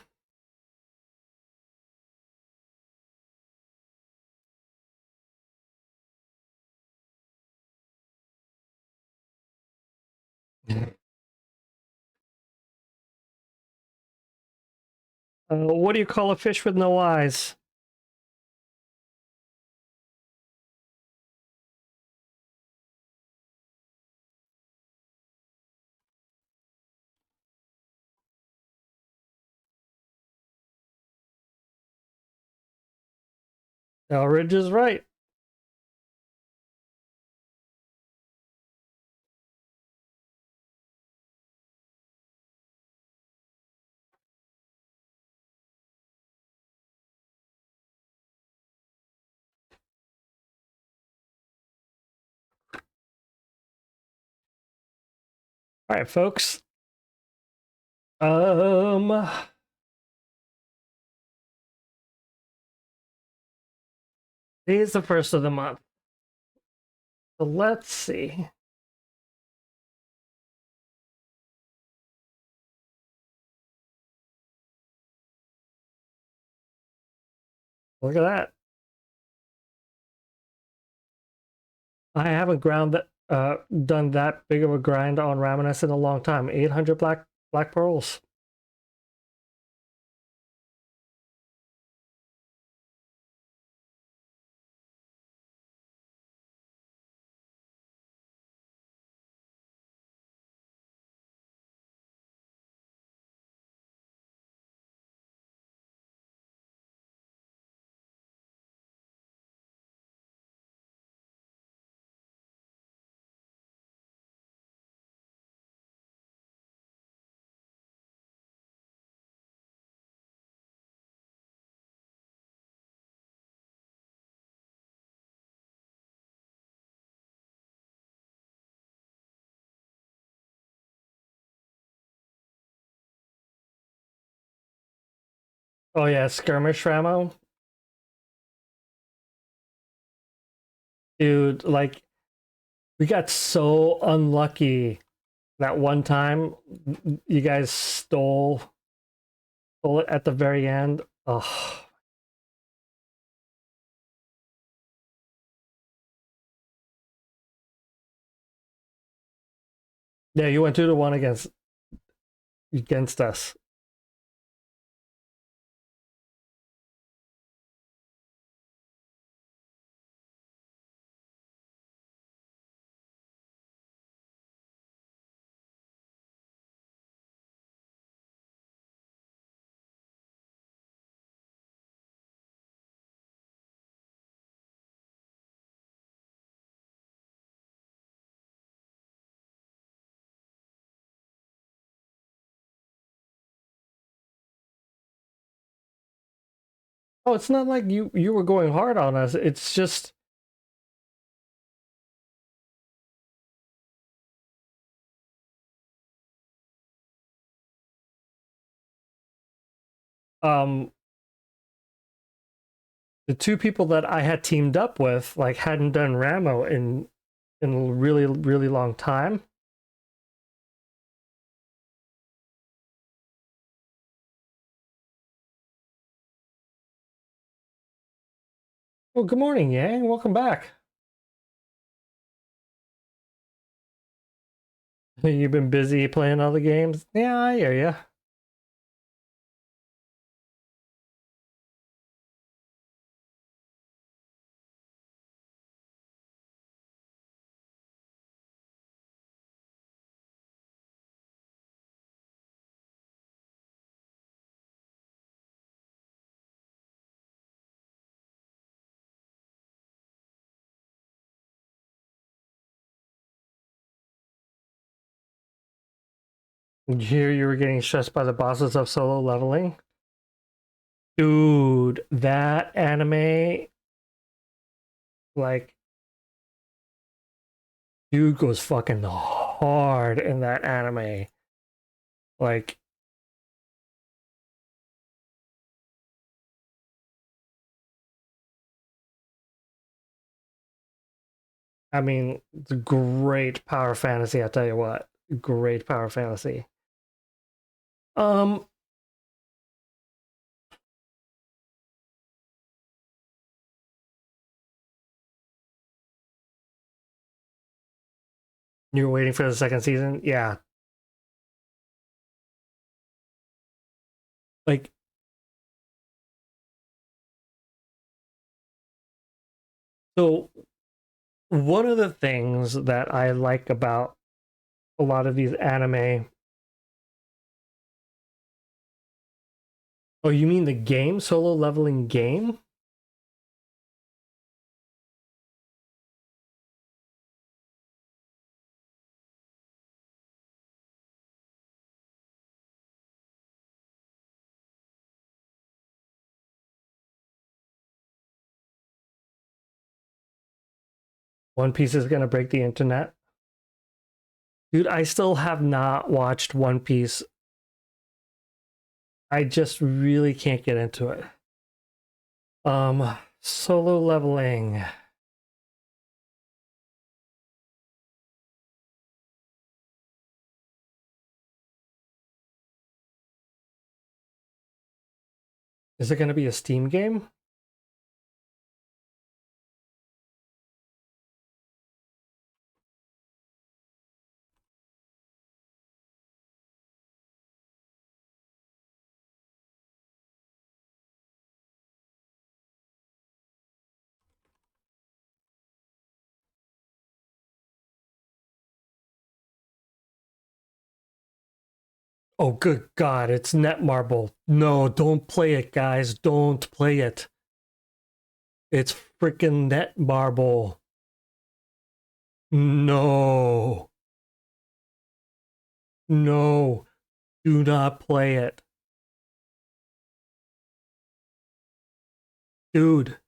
What do you call a fish with no eyes? Elridge is right. All right, folks. Today is the first of the month. So let's see. Look at that. I haven't done that big of a grind on Raminus in a long time. 800 black pearls. Oh yeah, skirmish Ramo. Dude, like, we got so unlucky that one time you guys stole it at the very end. Oh. Yeah, you went 2-1 against us. Oh, it's not like you were going hard on us. It's just um the two people that I had teamed up with like hadn't done Ramo in in a really, really long time. Well, good morning, Yang. Welcome back. You've been busy playing other games? Yeah, I hear ya. Did you hear you were getting stressed by the bosses of solo leveling? Dude, that anime, like, dude goes fucking hard in that anime. Like, I mean, it's a great power fantasy, I tell you what. Great power fantasy. Um, you were waiting for the second season? Yeah. Like, so one of the things that I like about a lot of these anime. Oh, you mean the game? Solo leveling game? One Piece is gonna break the internet? Dude, I still have not watched One Piece. I just really can't get into it. Solo leveling. Is it gonna be a Steam game? Oh, good God, it's Netmarble. No, don't play it, guys. Don't play it. It's freaking Netmarble. No. No. Do not play it. Dude.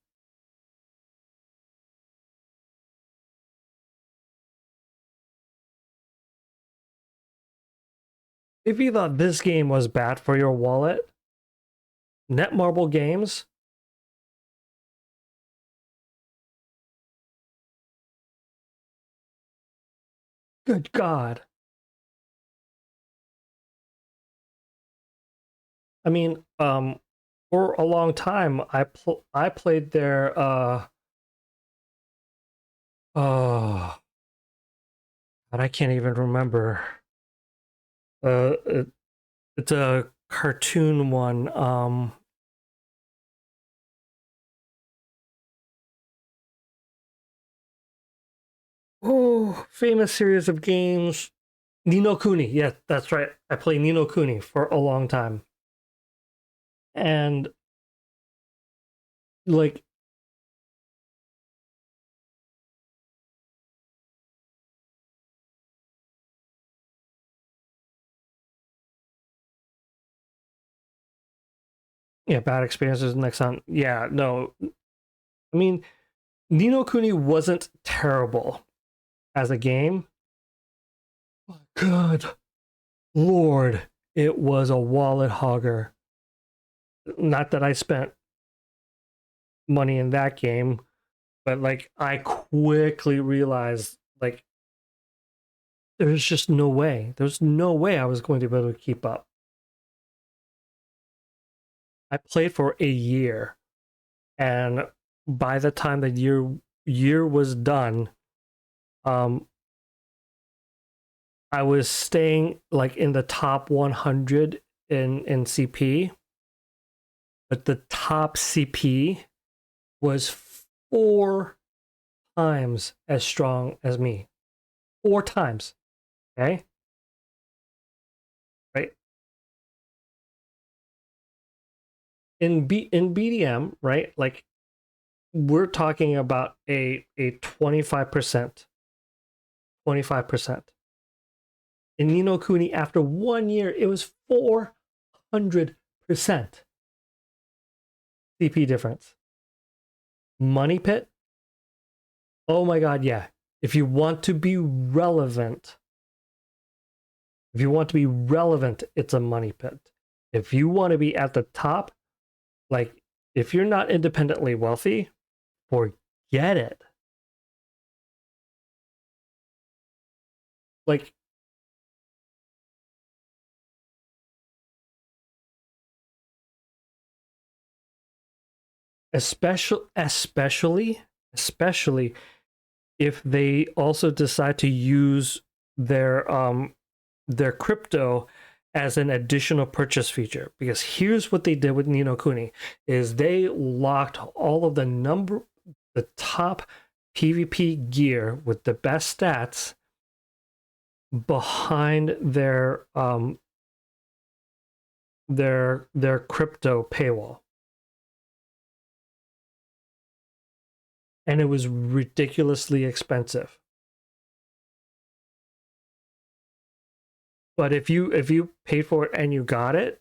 If you thought this game was bad for your wallet, Netmarble games, good God. I mean, for a long time, I played their oh, but I can't even remember. It, it's a cartoon one. Oh, famous series of games. Nino Kuni. Yeah, that's right. I played Nino Kuni for a long time, and like, yeah, bad experiences next time. Yeah, no, I mean, Nino Kuni wasn't terrible as a game. Good Lord, it was a wallet hogger. Not that I spent money in that game, but like I quickly realized Like, there's just no way. There's no way I was going to be able to keep up. I played for a year, and by the time the year was done, I was staying like in the top 100 in CP, but the top CP was 4 times as strong as me. 4 times. Okay? Right? In BDM, right? Like, we're talking about a 25%. 25%. In Ni no Kuni, after 1 year, it was 400% CP difference. Money Pit? Oh my god, yeah. If you want to be relevant, it's a money pit. If you want to be at the top, like, if you're not independently wealthy, forget it. Like, especially if they also decide to use their crypto as an additional purchase feature. Because here's what they did with Ni no Kuni is they locked all of the top PvP gear with the best stats behind their crypto paywall. And it was ridiculously expensive. But if you paid for it and you got it,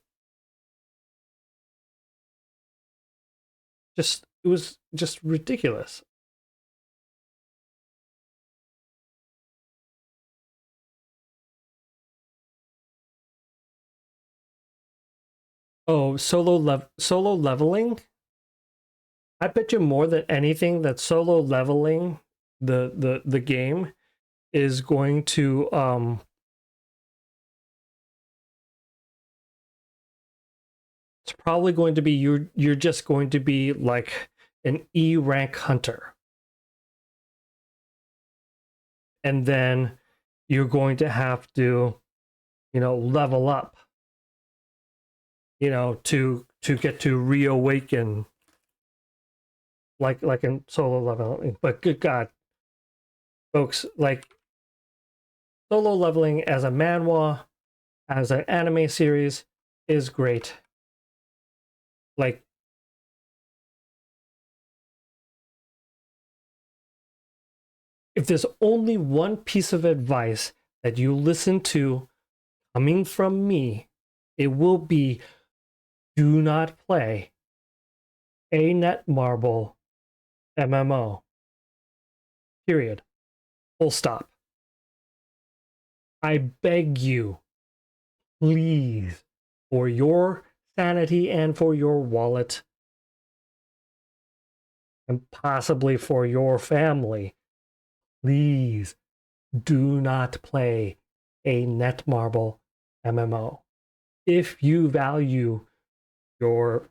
it was just ridiculous. Oh, solo leveling? I bet you more than anything that solo leveling the game is going to it's probably going to be you're just going to be like an E rank hunter. And then you're going to have to, level up, to get to reawaken like in solo leveling. But good God, folks, like, solo leveling as a manhwa, as an anime series, is great. Like, if there's only one piece of advice that you listen to coming from me, it will be, do not play a Netmarble MMO. Period. Full stop. I beg you, please, for your sanity and for your wallet, and possibly for your family, please do not play a Netmarble MMO. If you value your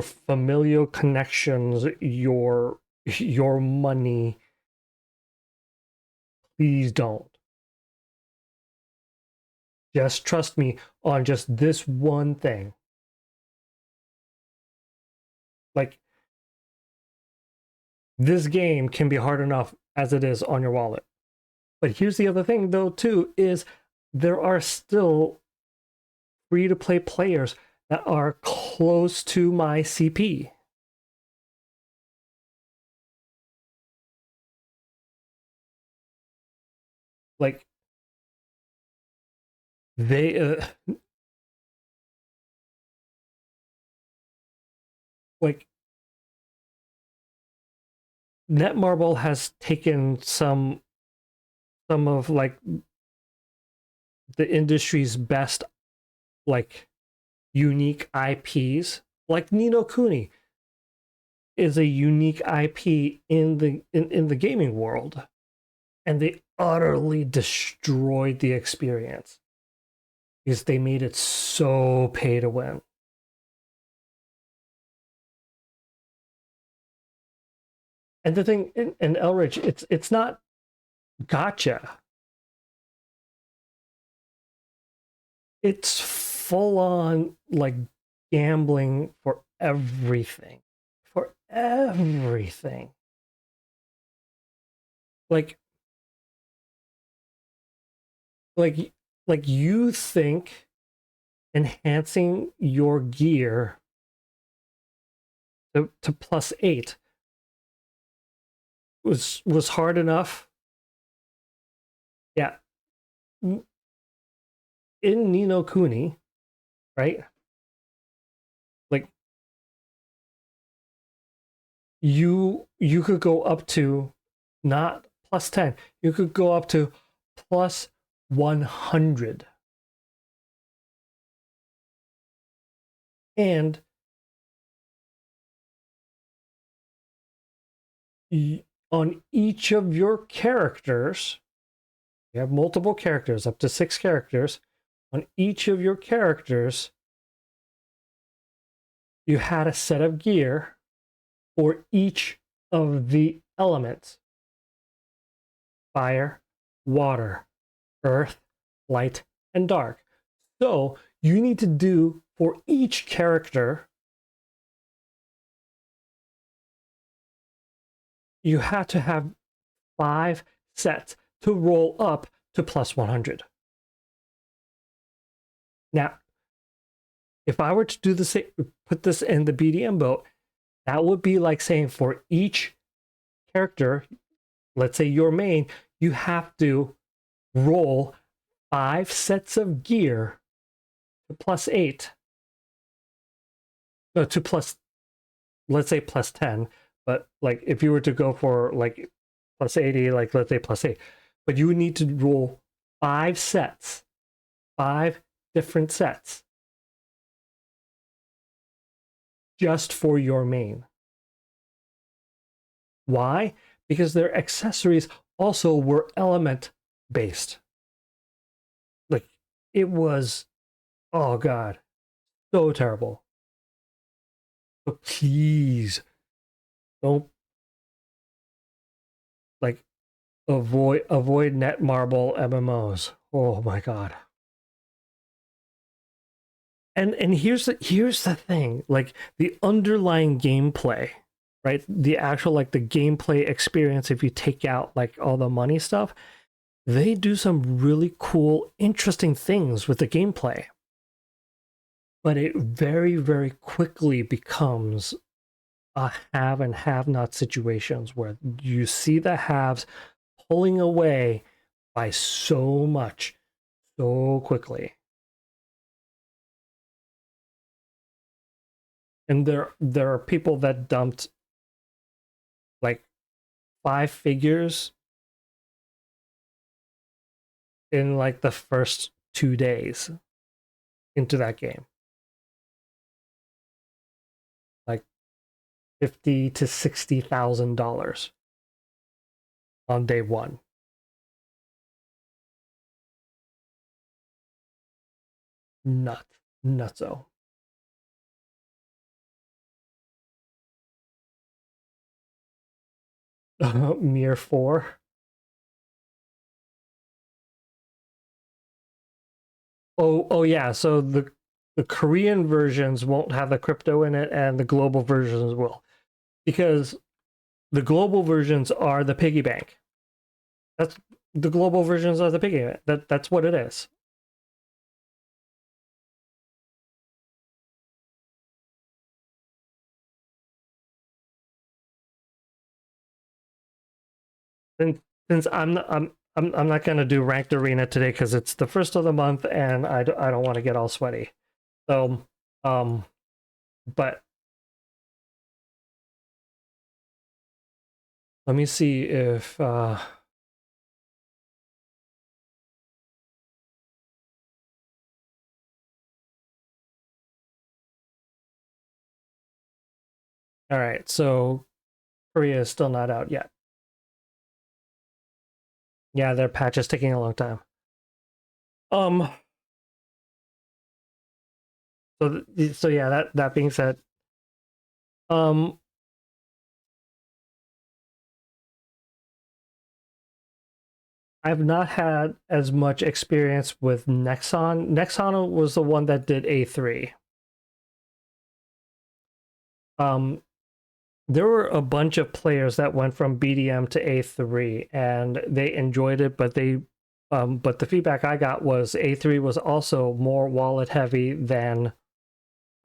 familial connections, your money, please don't. Just trust me on just this one thing. Like, this game can be hard enough as it is on your wallet. But here's the other thing, though, too, is there are still free-to-play players that are close to my CP. Like, they like, Netmarble has taken some of, like, the industry's best, like, unique IPs. Like, Ni no Kuni is a unique IP in the gaming world, and they utterly destroyed the experience because they made it so pay to win. And the thing in Elridge, it's not gotcha. It's full on like gambling for everything. For everything. Like like like you think enhancing your gear to +8 was hard enough. Yeah. In Ni no Kuni, right? Like you could go up to not +10, you could go up to +100. And on each of your characters, you have multiple characters, up to 6 characters. On each of your characters, you had a set of gear for each of the elements: fire, water, earth, light, and dark. So you need to do for each character, you have to have 5 sets to roll up to +100. Now, if I were to do the same, put this in the BDM boat, that would be like saying for each character, let's say your main, you have to roll 5 sets of gear to +8. No, to plus, let's say +10. But like if you were to go for like +80, like let's say +8, but you would need to roll 5 sets, 5 different sets just for your main. Why? Because their accessories also were element based. Like it was, oh god, so terrible. So please don't like avoid Netmarble MMOs. Oh my god. And here's the thing, like the underlying gameplay, right? The actual like the gameplay experience, if you take out like all the money stuff, they do some really cool, interesting things with the gameplay. But it very, very quickly becomes a have and have not situations where you see the haves pulling away by so much so quickly. And there are people that dumped like 5 figures in like the first 2 days into that game. Like 50 to $60,000 on day 1. Nutso. Mere 4. Oh yeah, so the Korean versions won't have the crypto in it and the global versions will. Because the global versions are the piggy bank. That's the global versions are the piggy bank. That's what it is. And since I'm not gonna do ranked arena today because it's the first of the month and I don't want to get all sweaty. So but let me see if all right, so Korea is still not out yet. Yeah, their patch is taking a long time. So yeah, that being said, I've not had as much experience with Nexon. Nexon was the one that did A3. There were a bunch of players that went from BDM to A3 and they enjoyed it, but but the feedback I got was A3 was also more wallet heavy than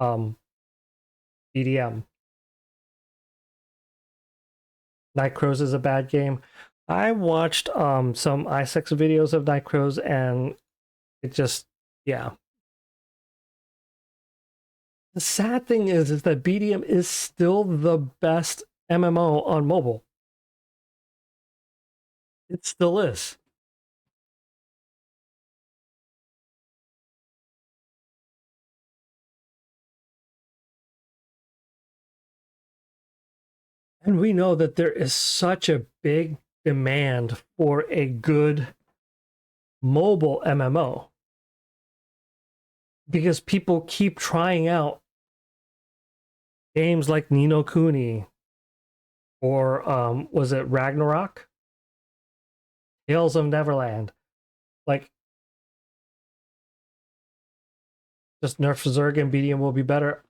BDM. Night Crows is a bad game. I watched some i6 videos of Night Crows and it just, yeah. The sad thing is that BDM is still the best MMO on mobile. It still is. And we know that there is such a big demand for a good mobile MMO because people keep trying out games like Ni no Kuni or was it Ragnarok? Tales of Neverland. Like, just nerf Zerg and BDM will be better.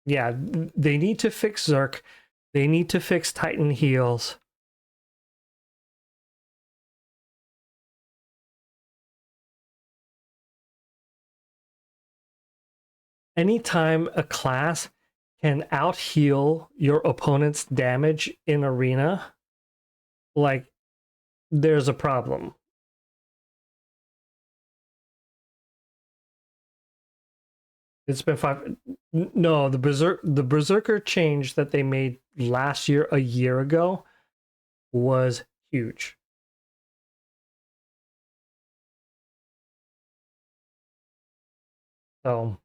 Yeah, they need to fix Zerg. They need to fix Titan heals. Anytime a class can out heal your opponent's damage in arena, like, there's a problem. It's been 5. No, the Berserker change that they made last year, a year ago, was huge. So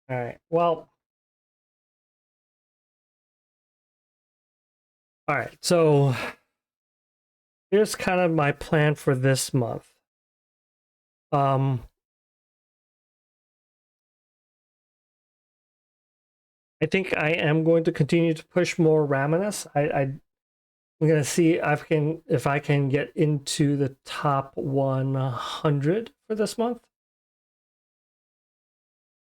all right. Well, all right. So here's kind of my plan for this month. I think I am going to continue to push more Raminus. I'm gonna see if I can get into the top 100 for this month.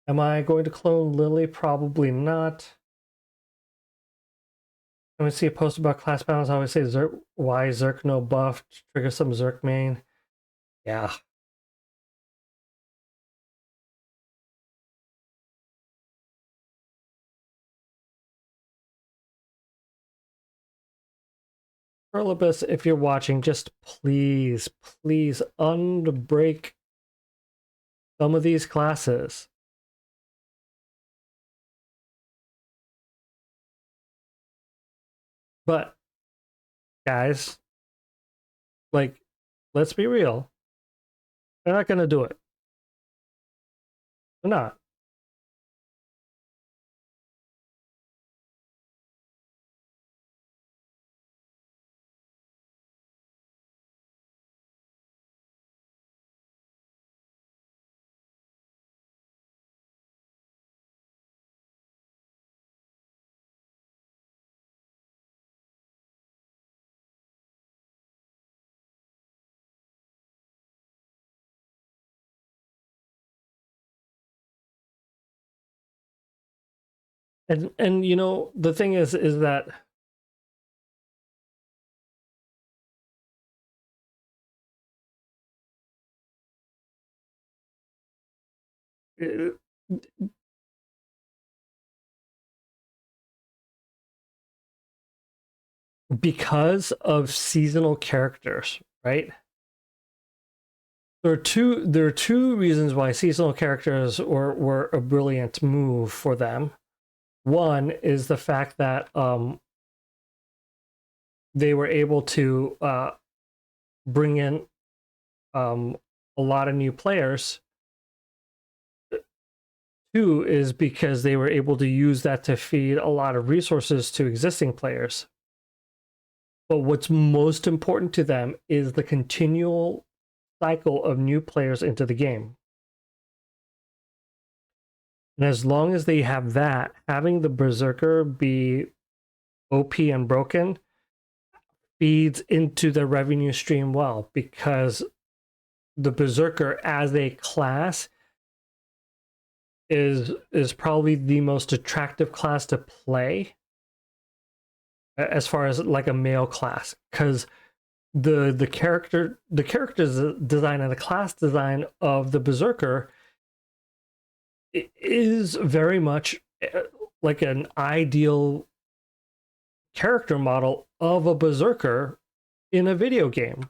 Am I going to clone Lily? Probably not. I'm gonna see a post about class balance. I always say Zerk, why Zerk no buff, trigger some Zerk main. Yeah. Perlibus, if you're watching, just please unbreak some of these classes. But guys, like, let's be real. They're not gonna do it. They're not. And you know, the thing is that because of seasonal characters, right? There are two reasons why seasonal characters were a brilliant move for them. One is the fact that they were able to bring in a lot of new players too is because they were able to use that to feed a lot of resources to existing players. But what's most important to them is the continual cycle of new players into the game. And as long as they have that, having the Berserker be OP and broken feeds into the revenue stream well, because the Berserker as a class is probably the most attractive class to play as far as like a male class, because the character design and the class design of the Berserker is very much like an ideal character model of a Berserker in a video game.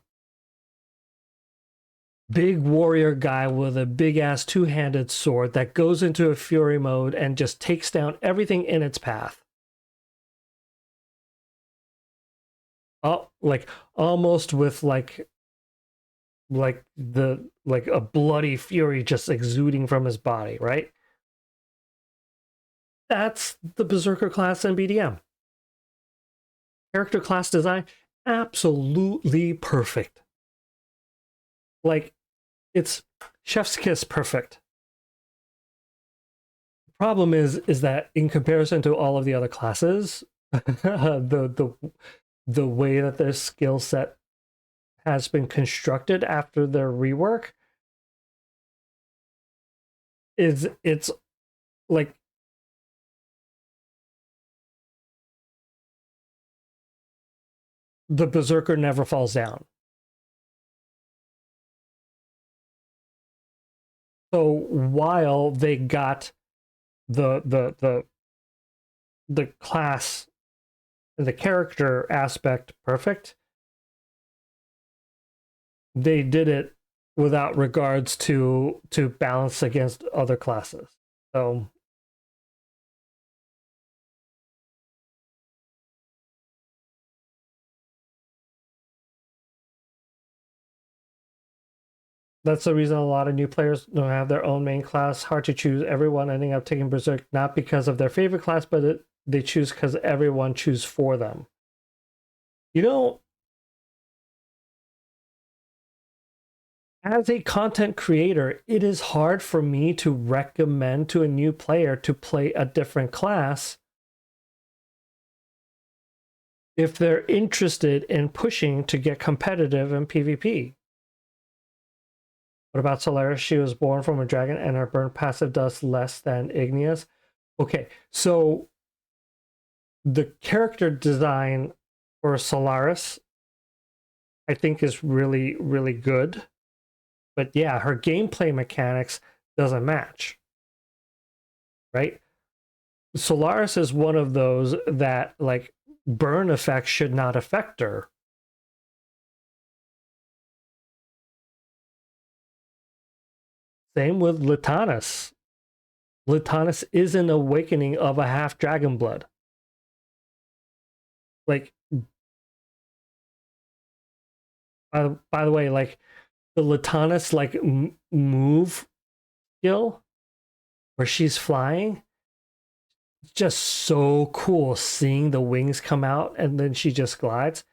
Big warrior guy with a big ass two-handed sword that goes into a fury mode and just takes down everything in its path. Oh, like almost with like a bloody fury just exuding from his body, right? That's the Berserker class in BDM. Character class design, absolutely perfect. Like, it's chef's kiss perfect. The problem is that in comparison to all of the other classes, the way that their skill set has been constructed after their rework it's like the Berserker never falls down. So while they got the class and the character aspect perfect, they did it without regards to balance against other classes. So that's the reason a lot of new players don't have their own main class. Hard to choose. Everyone ending up taking Berserk not because of their favorite class, but they choose because everyone chooses for them. You know, as a content creator, it is hard for me to recommend to a new player to play a different class if they're interested in pushing to get competitive in PvP. What about Solaris? She was born from a dragon and her burn passive does less than Igneous. Okay, so the character design for Solaris, I think, is really, really good. But yeah, her gameplay mechanics doesn't match, right? Solaris is one of those that, like, burn effects should not affect her. Same with Latanus. Latanus is an awakening of a half dragon blood. Like, by the way, like the Latanus like move skill where she's flying, just so cool seeing the wings come out and then she just glides.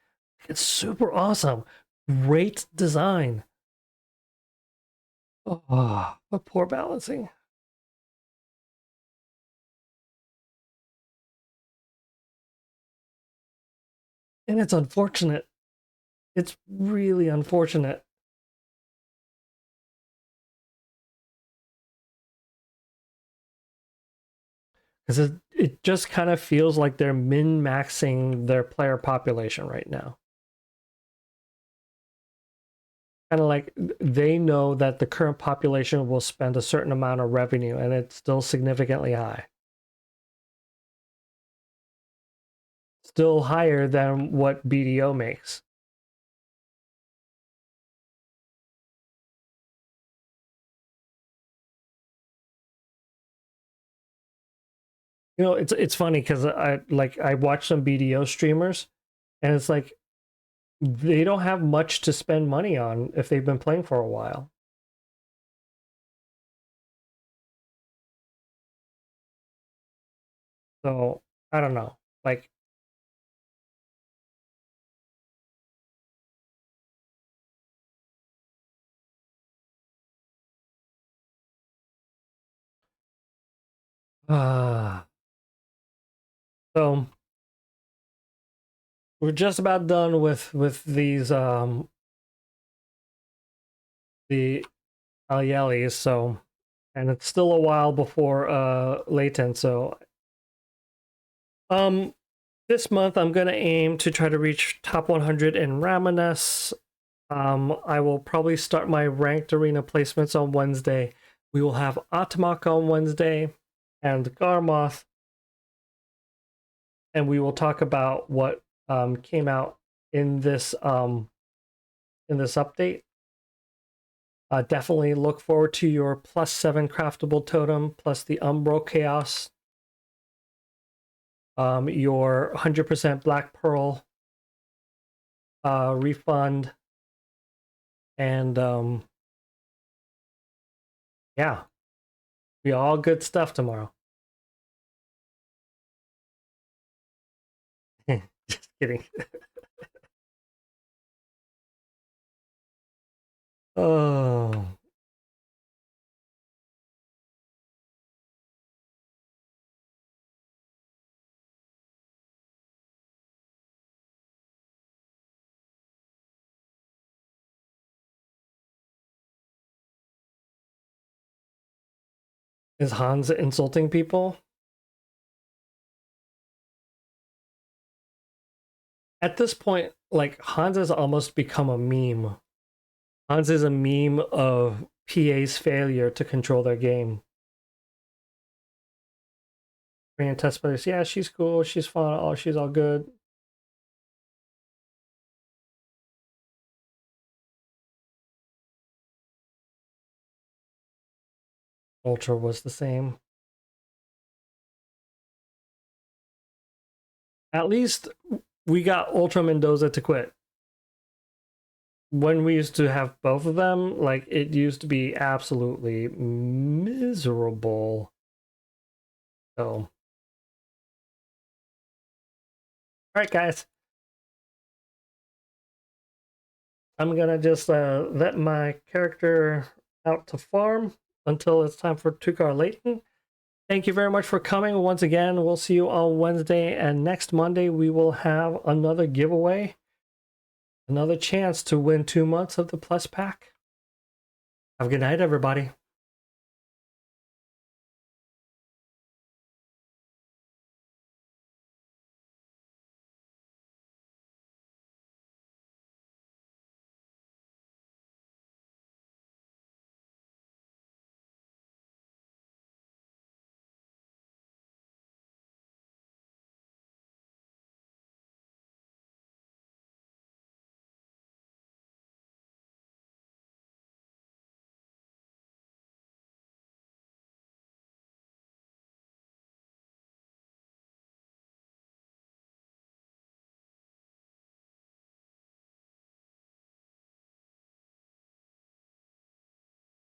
It's super awesome. Great design. Oh, but poor balancing. And it's unfortunate. It's really unfortunate. Because it just kind of feels like they're min-maxing their player population right now. Kind of like they know that the current population will spend a certain amount of revenue and it's still significantly high. Still higher than what BDO makes. You know, it's funny because I watch some BDO streamers and it's like they don't have much to spend money on if they've been playing for a while. So I don't know. Like, so we're just about done with these the Alyelis, so, and it's still a while before Leighton, so this month I'm gonna aim to try to reach top 100 in Ramenes. I will probably start my ranked arena placements on Wednesday. We will have Atamak on Wednesday and Garmoth, and we will talk about what came out in this update. Definitely look forward to your +7 craftable totem plus the Umbro Chaos. Your 100% Black Pearl refund, and yeah, be all good stuff tomorrow. Just kidding. Oh. Is Hans insulting people? At this point, like, Hans has almost become a meme. Hans is a meme of PA's failure to control their game. Korean test players, yeah, she's cool, she's fun, oh, she's all good. Ultra was the same. At least we got Ultra Mendoza to quit. When we used to have both of them, like, it used to be absolutely miserable. So, all right, guys. I'm gonna just let my character out to farm until it's time for tyvm. Thank you very much for coming once again. We'll see you on Wednesday, and next Monday we will have another giveaway, another chance to win 2 months of the Plus Pack. Have a good night, everybody.